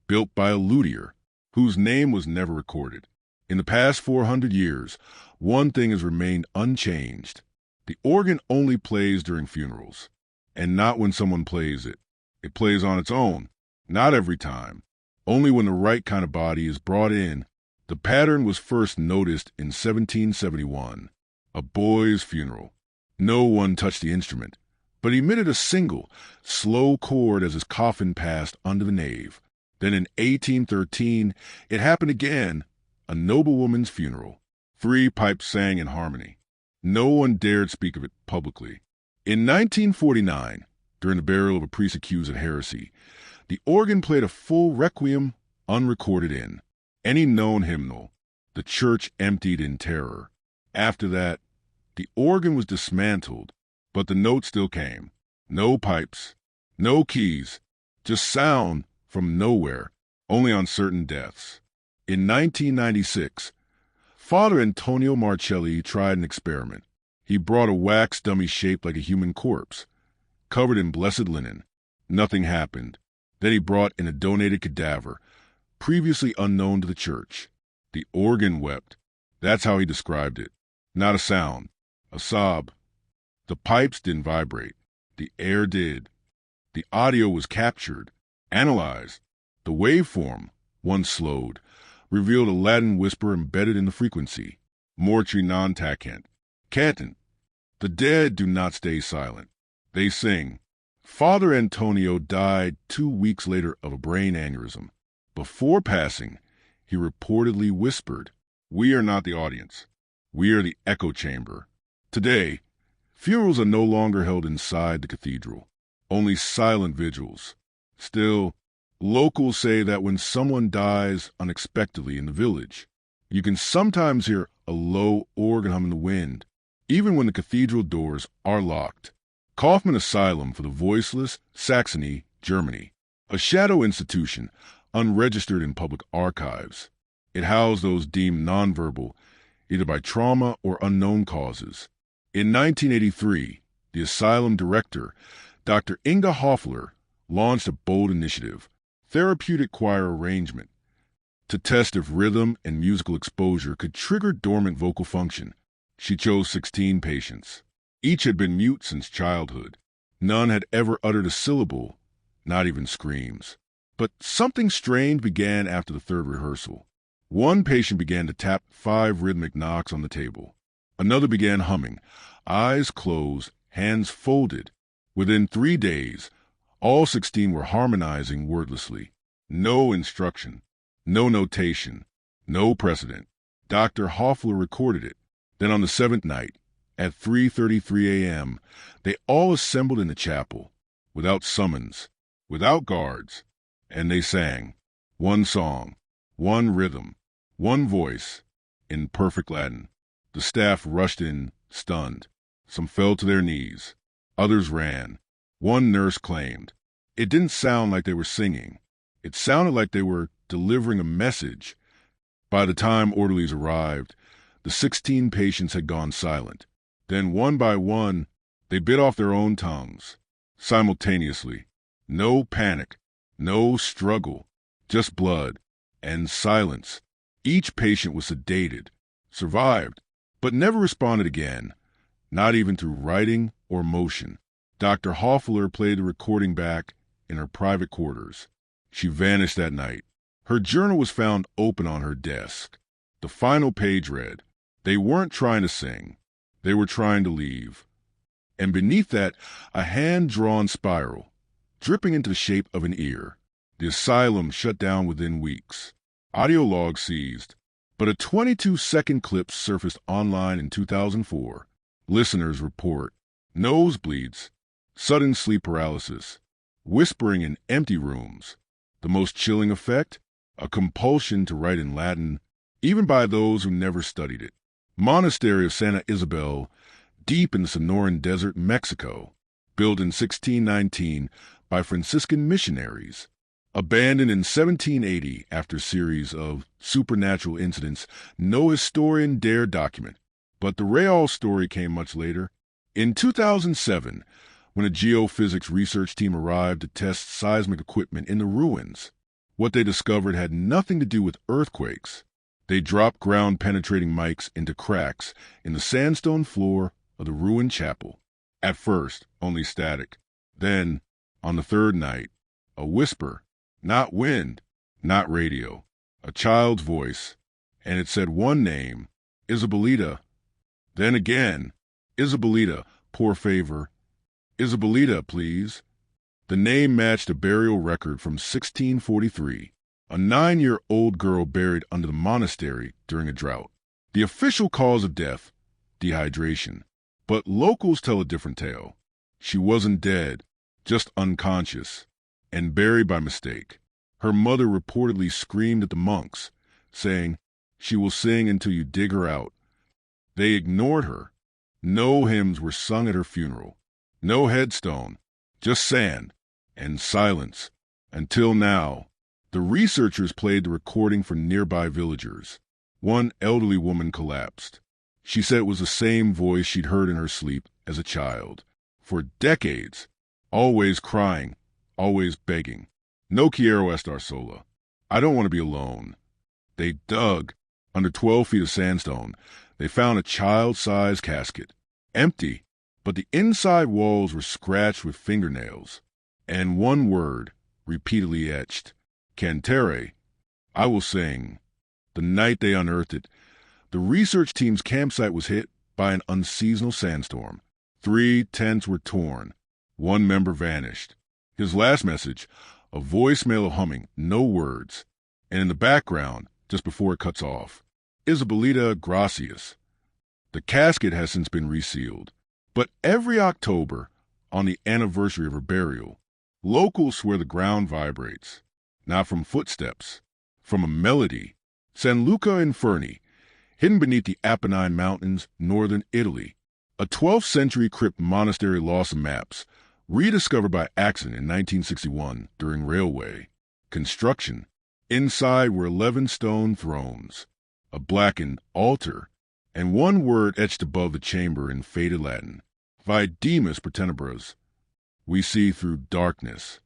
built by a luthier, whose name was never recorded. In the past 400 years, one thing has remained unchanged. The organ only plays during funerals, and not when someone plays it. It plays on its own, not every time, only when the right kind of body is brought in. The pattern was first noticed in 1771, a boy's funeral. No one touched the instrument, but he emitted a single, slow chord as his coffin passed under the nave. Then in 1813, it happened again, a noblewoman's funeral. 3 pipes sang in harmony. No one dared speak of it publicly. In 1949, during the burial of a priest accused of heresy, the organ played a full requiem unrecorded in any known hymnal. The church emptied in terror. After that, the organ was dismantled, but the notes still came. No pipes, no keys, just sound from nowhere, only on certain deaths. In 1996, Father Antonio Marcelli tried an experiment. He brought a wax dummy shaped like a human corpse, covered in blessed linen. Nothing happened. Then he brought in a donated cadaver, previously unknown to the church. The organ wept. That's how he described it. Not a sound. A sob. The pipes didn't vibrate. The air did. The audio was captured, analyzed. The waveform, once slowed, revealed a Latin whisper embedded in the frequency. Mortuary non tacent. Cantant. The dead do not stay silent. They sing. Father Antonio died 2 weeks later of a brain aneurysm. Before passing, he reportedly whispered, "We are not the audience. We are the echo chamber." Today, funerals are no longer held inside the cathedral, only silent vigils. Still, locals say that when someone dies unexpectedly in the village, you can sometimes hear a low organ hum in the wind, even when the cathedral doors are locked. Kaufman Asylum for the Voiceless, Saxony, Germany. A shadow institution, unregistered in public archives. It housed those deemed nonverbal, either by trauma or unknown causes. In 1983, the asylum director, Dr. Inga Hoffler, launched a bold initiative, therapeutic choir arrangement, to test if rhythm and musical exposure could trigger dormant vocal function. She chose 16 patients. Each had been mute since childhood. None had ever uttered a syllable, not even screams. But something strange began after the third rehearsal. One patient began to tap 5 rhythmic knocks on the table. Another began humming, eyes closed, hands folded. Within 3 days, all 16 were harmonizing wordlessly. No instruction, no notation, no precedent. Dr. Hoffler recorded it. Then on the 7th night, at 3:33 a.m., they all assembled in the chapel, without summons, without guards, and they sang one song, one rhythm, one voice, in perfect Latin. The staff rushed in, stunned. Some fell to their knees. Others ran. One nurse claimed, "It didn't sound like they were singing. It sounded like they were delivering a message." By the time orderlies arrived, the 16 patients had gone silent. Then, one by one, they bit off their own tongues, simultaneously. No panic, no struggle, just blood and silence. Each patient was sedated, survived, but never responded again, not even through writing or motion. Dr. Hoffler played the recording back in her private quarters. She vanished that night. Her journal was found open on her desk. The final page read, "They weren't trying to sing. They were trying to leave." And beneath that, a hand-drawn spiral, dripping into the shape of an ear. The asylum shut down within weeks. Audio log seized, but a 22-second clip surfaced online in 2004. Listeners report nosebleeds, sudden sleep paralysis, whispering in empty rooms. The most chilling effect? A compulsion to write in Latin, even by those who never studied it. Monastery of Santa Isabel, deep in the Sonoran Desert, Mexico, built in 1619 by Franciscan missionaries. Abandoned in 1780 after a series of supernatural incidents no historian dared document. But the real story came much later. In 2007, when a geophysics research team arrived to test seismic equipment in the ruins, what they discovered had nothing to do with earthquakes. They dropped ground-penetrating mics into cracks in the sandstone floor of the ruined chapel. At first, only static. Then, on the third night, a whisper, not wind, not radio, a child's voice, and it said one name, Isabelita. Then again, Isabelita, por favor. Isabelita, please. The name matched a burial record from 1643. A 9-year-old girl buried under the monastery during a drought. The official cause of death, dehydration. But locals tell a different tale. She wasn't dead, just unconscious, and buried by mistake. Her mother reportedly screamed at the monks, saying, "She will sing until you dig her out." They ignored her. No hymns were sung at her funeral. No headstone, just sand and silence. Until now. The researchers played the recording for nearby villagers. One elderly woman collapsed. She said it was the same voice she'd heard in her sleep as a child. For decades, always crying, always begging. No quiero estar sola. I don't want to be alone. They dug. Under 12 feet of sandstone, they found a child-sized casket. Empty, but the inside walls were scratched with fingernails. And one word, repeatedly etched. Cantere, I will sing. The night they unearthed it, the research team's campsite was hit by an unseasonal sandstorm. 3 tents were torn. One member vanished. His last message, a voicemail of humming, no words. And in the background, just before it cuts off, Isabelita Gracias. The casket has since been resealed. But every October, on the anniversary of her burial, locals swear the ground vibrates. Not from footsteps, from a melody. San Luca Inferni, hidden beneath the Apennine Mountains, northern Italy. A 12th century crypt monastery lost in maps, rediscovered by accident in 1961 during railway construction. Inside were 11 stone thrones, a blackened altar, and one word etched above the chamber in faded Latin: Videmus per tenebras. We see through darkness.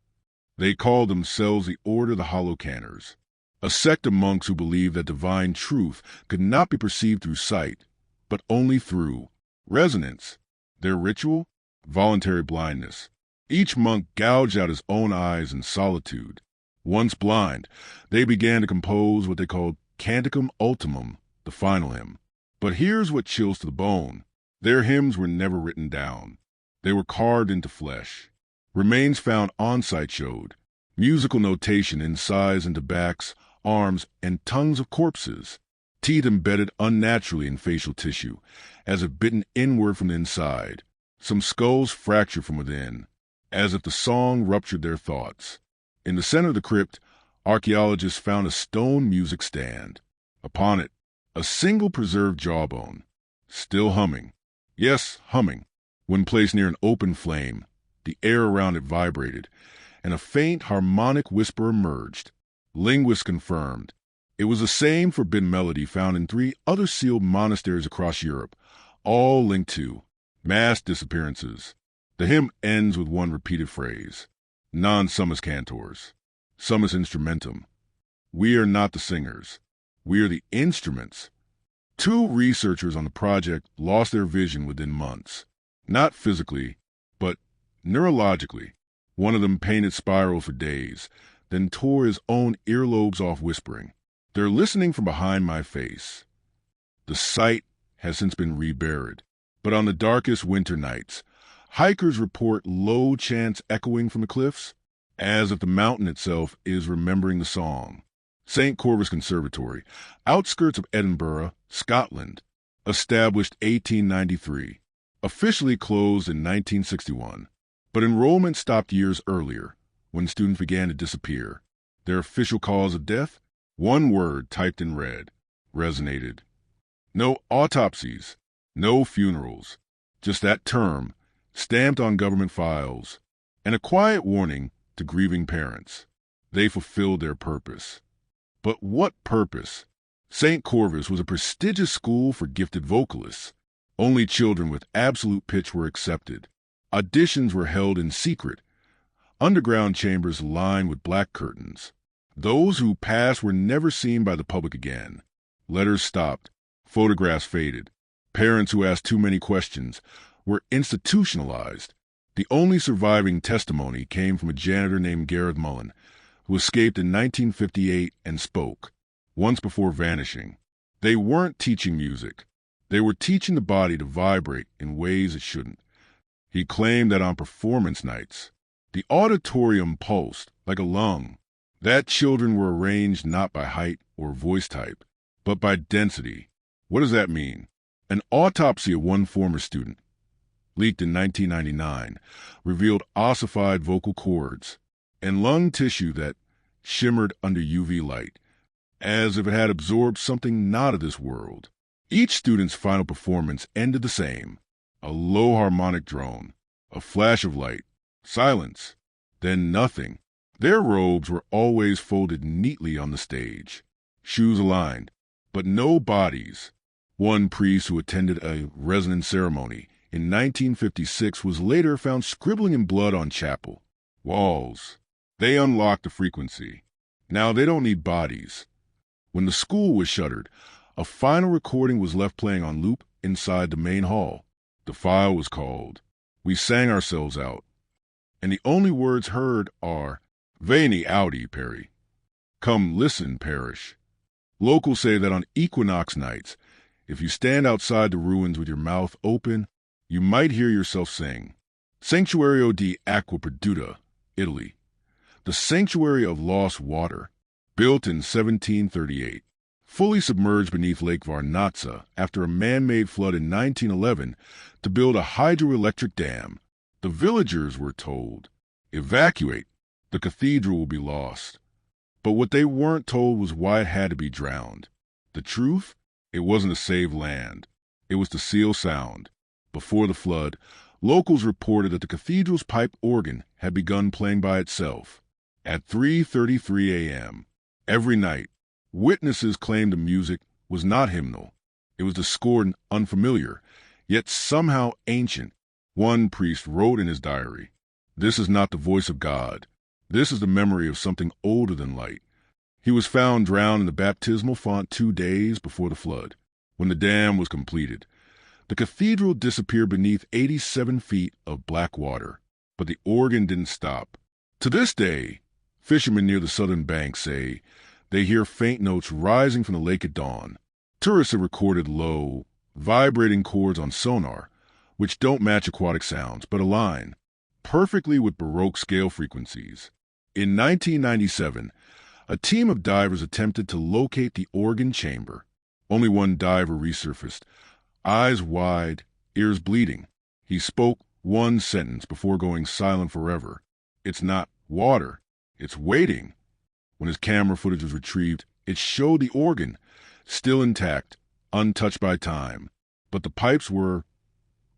They called themselves the Order of the Hollow Canners, a sect of monks who believed that divine truth could not be perceived through sight, but only through resonance. Their ritual? Voluntary blindness. Each monk gouged out his own eyes in solitude. Once blind, they began to compose what they called Canticum Ultimum, the final hymn. But here's what chills to the bone. Their hymns were never written down. They were carved into flesh. Remains found on-site showed musical notation incised into backs, arms, and tongues of corpses, teeth embedded unnaturally in facial tissue, as if bitten inward from the inside. Some skulls fractured from within, as if the song ruptured their thoughts. In the center of the crypt, archaeologists found a stone music stand. Upon it, a single preserved jawbone, still humming. Yes, humming. When placed near an open flame, the air around it vibrated, and a faint harmonic whisper emerged. Linguists confirmed it was the same forbidden melody found in 3 other sealed monasteries across Europe, all linked to mass disappearances. The hymn ends with one repeated phrase: Non summus cantors, summus instrumentum. We are not the singers. We are the instruments. 2 researchers on the project lost their vision within months. Not physically, but neurologically. One of them painted spirals for days, then tore his own earlobes off whispering, "They're listening from behind my face." The site has since been reburied, but on the darkest winter nights, hikers report low chants echoing from the cliffs, as if the mountain itself is remembering the song. St. Corvus Conservatory, outskirts of Edinburgh, Scotland, established 1893, officially closed in 1961, but enrollment stopped years earlier when students began to disappear. Their official cause of death? One word typed in red, resonated. No autopsies, no funerals, just that term stamped on government files, and a quiet warning to grieving parents. They fulfilled their purpose. But what purpose? St. Corvus was a prestigious school for gifted vocalists. Only children with absolute pitch were accepted. Auditions were held in secret. Underground chambers lined with black curtains. Those who passed were never seen by the public again. Letters stopped. Photographs faded. Parents who asked too many questions were institutionalized. The only surviving testimony came from a janitor named Gareth Mullen, who escaped in 1958 and spoke, once before vanishing. They weren't teaching music. They were teaching the body to vibrate in ways it shouldn't. He claimed that on performance nights, the auditorium pulsed like a lung, that children were arranged not by height or voice type, but by density. What does that mean? An autopsy of one former student, leaked in 1999, revealed ossified vocal cords and lung tissue that shimmered under UV light, as if it had absorbed something not of this world. Each student's final performance ended the same: a low harmonic drone, a flash of light, silence, then nothing. Their robes were always folded neatly on the stage, shoes aligned, but no bodies. One priest who attended a resonance ceremony in 1956 was later found scribbling in blood on chapel walls. They unlocked the frequency. Now they don't need bodies. When the school was shuttered, a final recording was left playing on loop inside the main hall. The file was called. We sang ourselves out, and the only words heard are, "Veni audi, Perry." Come listen, parish. Locals say that on equinox nights, if you stand outside the ruins with your mouth open, you might hear yourself sing. Sanctuario di Acqua Perduta, Italy. The Sanctuary of Lost Water, built in 1738, fully submerged beneath Lake Varnazza after a man-made flood in 1911 to build a hydroelectric dam. The villagers were told, "Evacuate, the cathedral will be lost." But what they weren't told was why it had to be drowned. The truth? It wasn't to save land. It was to seal sound. Before the flood, locals reported that the cathedral's pipe organ had begun playing by itself. At 3:33 a.m. every night, witnesses claimed the music was not hymnal. It was discordant, unfamiliar, yet somehow ancient. One priest wrote in his diary, "This is not the voice of God. This is the memory of something older than light." He was found drowned in the baptismal font 2 days before the flood. When the dam was completed, the cathedral disappeared beneath 87 feet of black water, but the organ didn't stop. To this day, fishermen near the southern bank say they hear faint notes rising from the lake at dawn. Tourists have recorded low, vibrating chords on sonar, which don't match aquatic sounds, but align perfectly with Baroque scale frequencies. In 1997, a team of divers attempted to locate the organ chamber. Only one diver resurfaced, eyes wide, ears bleeding. He spoke one sentence before going silent forever. "It's not water, it's waiting." When his camera footage was retrieved, it showed the organ, still intact, untouched by time. But the pipes were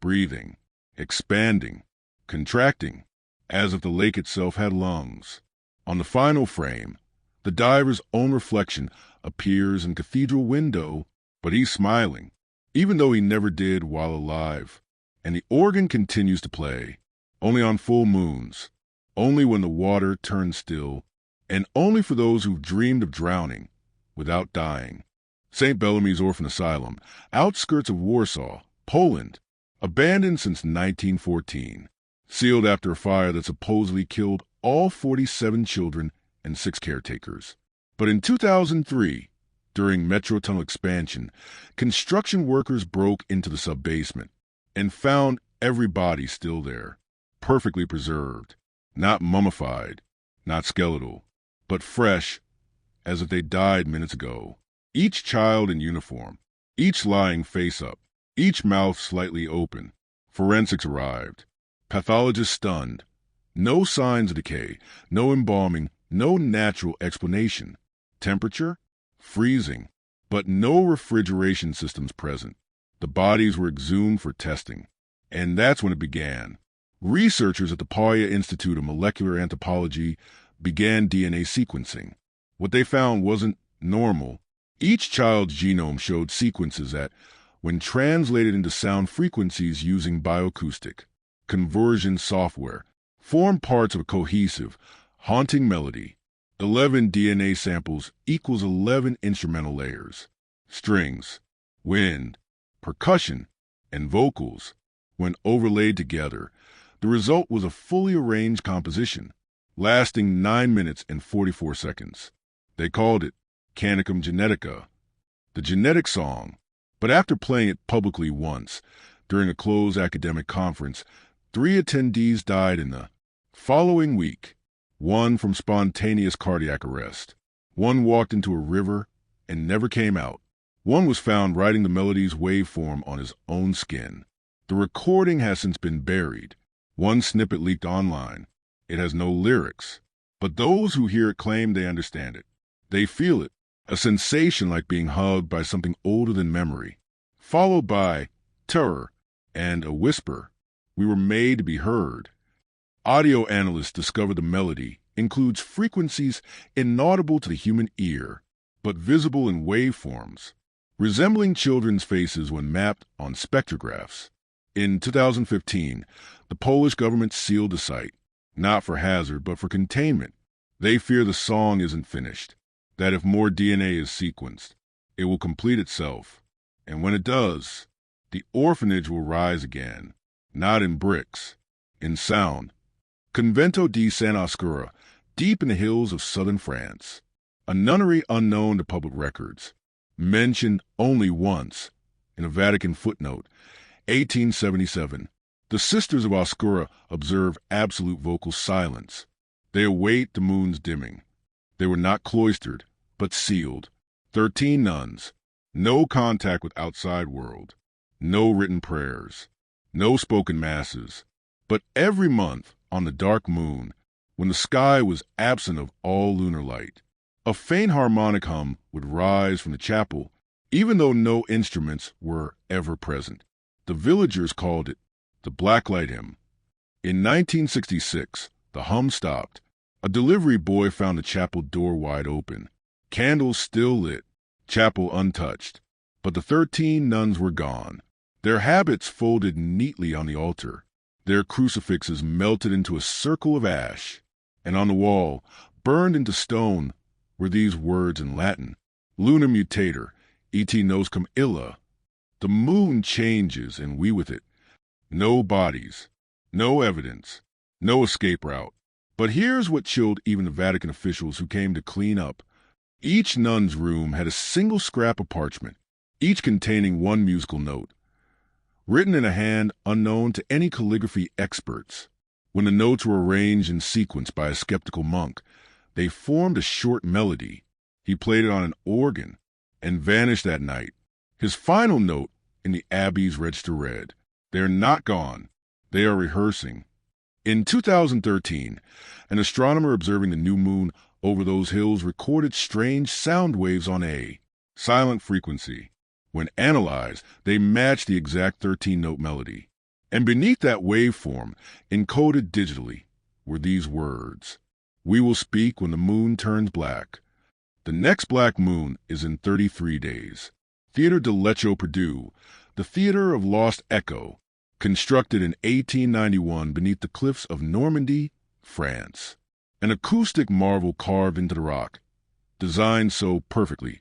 breathing, expanding, contracting, as if the lake itself had lungs. On the final frame, the diver's own reflection appears in the cathedral window, but he's smiling, even though he never did while alive. And the organ continues to play, only on full moons, only when the water turns still, and only for those who've dreamed of drowning without dying. St. Bellamy's Orphan Asylum, outskirts of Warsaw, Poland, abandoned since 1914, sealed after a fire that supposedly killed all 47 children and 6 caretakers. But in 2003, during metro tunnel expansion, construction workers broke into the sub-basement and found every body still there, perfectly preserved, not mummified, not skeletal, but fresh, as if they died minutes ago. Each child in uniform, each lying face up, each mouth slightly open. Forensics arrived. Pathologists stunned. No signs of decay, no embalming, no natural explanation. Temperature? Freezing, but no refrigeration systems present. The bodies were exhumed for testing. And that's when it began. Researchers at the Paya Institute of Molecular Anthropology began DNA sequencing. What they found wasn't normal. Each child's genome showed sequences that, when translated into sound frequencies using bioacoustic conversion software, formed parts of a cohesive, haunting melody. 11 DNA samples equals 11 instrumental layers. Strings, wind, percussion, and vocals. When overlaid together, the result was a fully arranged composition, lasting 9 minutes and 44 seconds. They called it Canicum Genetica, the genetic song. But after playing it publicly once, during a closed academic conference, 3 attendees died in the following week. One from spontaneous cardiac arrest. One walked into a river and never came out. One was found writing the melody's waveform on his own skin. The recording has since been buried. One snippet leaked online. It has no lyrics. But those who hear it claim they understand it. They feel it, a sensation like being hugged by something older than memory, followed by terror and a whisper. We were made to be heard. Audio analysts discovered the melody includes frequencies inaudible to the human ear, but visible in waveforms, resembling children's faces when mapped on spectrographs. In 2015, the Polish government sealed the site, not for hazard, but for containment. They fear the song isn't finished, that if more DNA is sequenced, it will complete itself. And when it does, the orphanage will rise again, not in bricks, in sound. Convento di San Oscura, deep in the hills of southern France. A nunnery unknown to public records. Mentioned only once, in a Vatican footnote, 1877. The Sisters of Oscura observe absolute vocal silence. They await the moon's dimming. They were not cloistered, but sealed. 13 nuns. No contact with outside world. No written prayers. No spoken masses. But every month, on the dark moon, when the sky was absent of all lunar light, a faint harmonic hum would rise from the chapel, even though no instruments were ever present. The villagers called it the Blacklight Hymn. In 1966, the hum stopped. A delivery boy found the chapel door wide open, candles still lit, chapel untouched. But the 13 nuns were gone. Their habits folded neatly on the altar, their crucifixes melted into a circle of ash, and on the wall, burned into stone, were these words in Latin: Luna mutator, et nos cum illa. The moon changes, and we with it. No bodies, no evidence, no escape route. But here's what chilled even the Vatican officials who came to clean up. Each nun's room had a single scrap of parchment, each containing one musical note, written in a hand unknown to any calligraphy experts. When the notes were arranged in sequence by a skeptical monk, they formed a short melody. He played it on an organ and vanished that night. His final note in the Abbey's register read, "They're not gone. They are rehearsing." In 2013, an astronomer observing the new moon over those hills recorded strange sound waves on a silent frequency. When analyzed, they matched the exact 13-note melody. And beneath that waveform, encoded digitally, were these words: "We will speak when the moon turns black." The next black moon is in 33 days. Theatre de Lecco, Purdue, the theater of lost echo, constructed in 1891 beneath the cliffs of Normandy, France. An acoustic marvel carved into the rock, designed so perfectly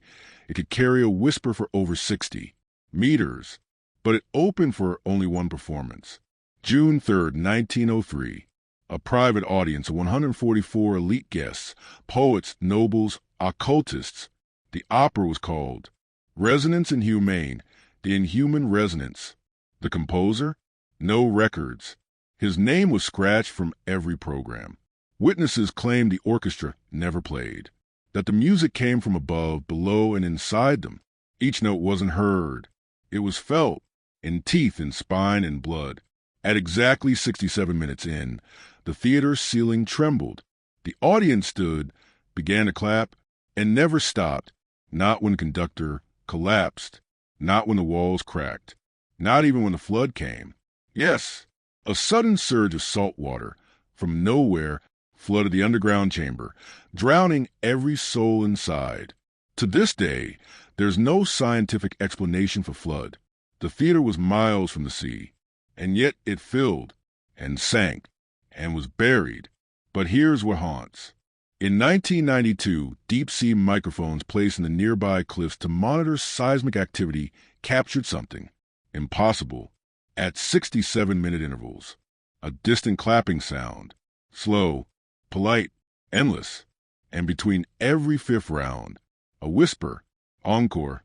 it could carry a whisper for over 60 meters, but it opened for only one performance. June 3rd, 1903, a private audience of 144 elite guests, poets, nobles, occultists. The opera was called Resonance Inhumane, the Inhuman Resonance. The composer? No records. His name was scratched from every program. Witnesses claimed the orchestra never played, that the music came from above, below, and inside them. Each note wasn't heard. It was felt, in teeth and spine and blood. At exactly 67 minutes in, the theater ceiling trembled. The audience stood, began to clap, and never stopped, not when the conductor collapsed, not when the walls cracked, not even when the flood came. Yes, a sudden surge of salt water from nowhere flooded the underground chamber, drowning every soul inside. To this day, there's no scientific explanation for flood. The theater was miles from the sea, and yet it filled and sank and was buried. But here's what haunts. In 1992, deep-sea microphones placed in the nearby cliffs to monitor seismic activity captured something impossible at 67-minute intervals. A distant clapping sound, slow, polite, endless, and between every fifth round, a whisper, encore.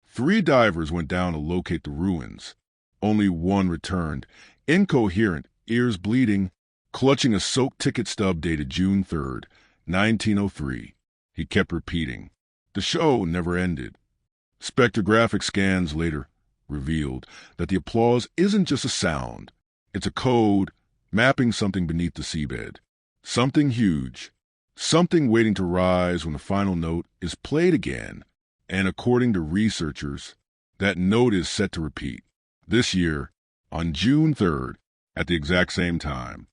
3 divers went down to locate the ruins. Only one returned, incoherent, ears bleeding, clutching a soaked ticket stub dated June 3rd, 1903. He kept repeating. The show never ended. Spectrographic scans later revealed that the applause isn't just a sound. It's a code mapping something beneath the seabed. Something huge. Something waiting to rise when the final note is played again. And according to researchers, that note is set to repeat this year on June 3rd at the exact same time.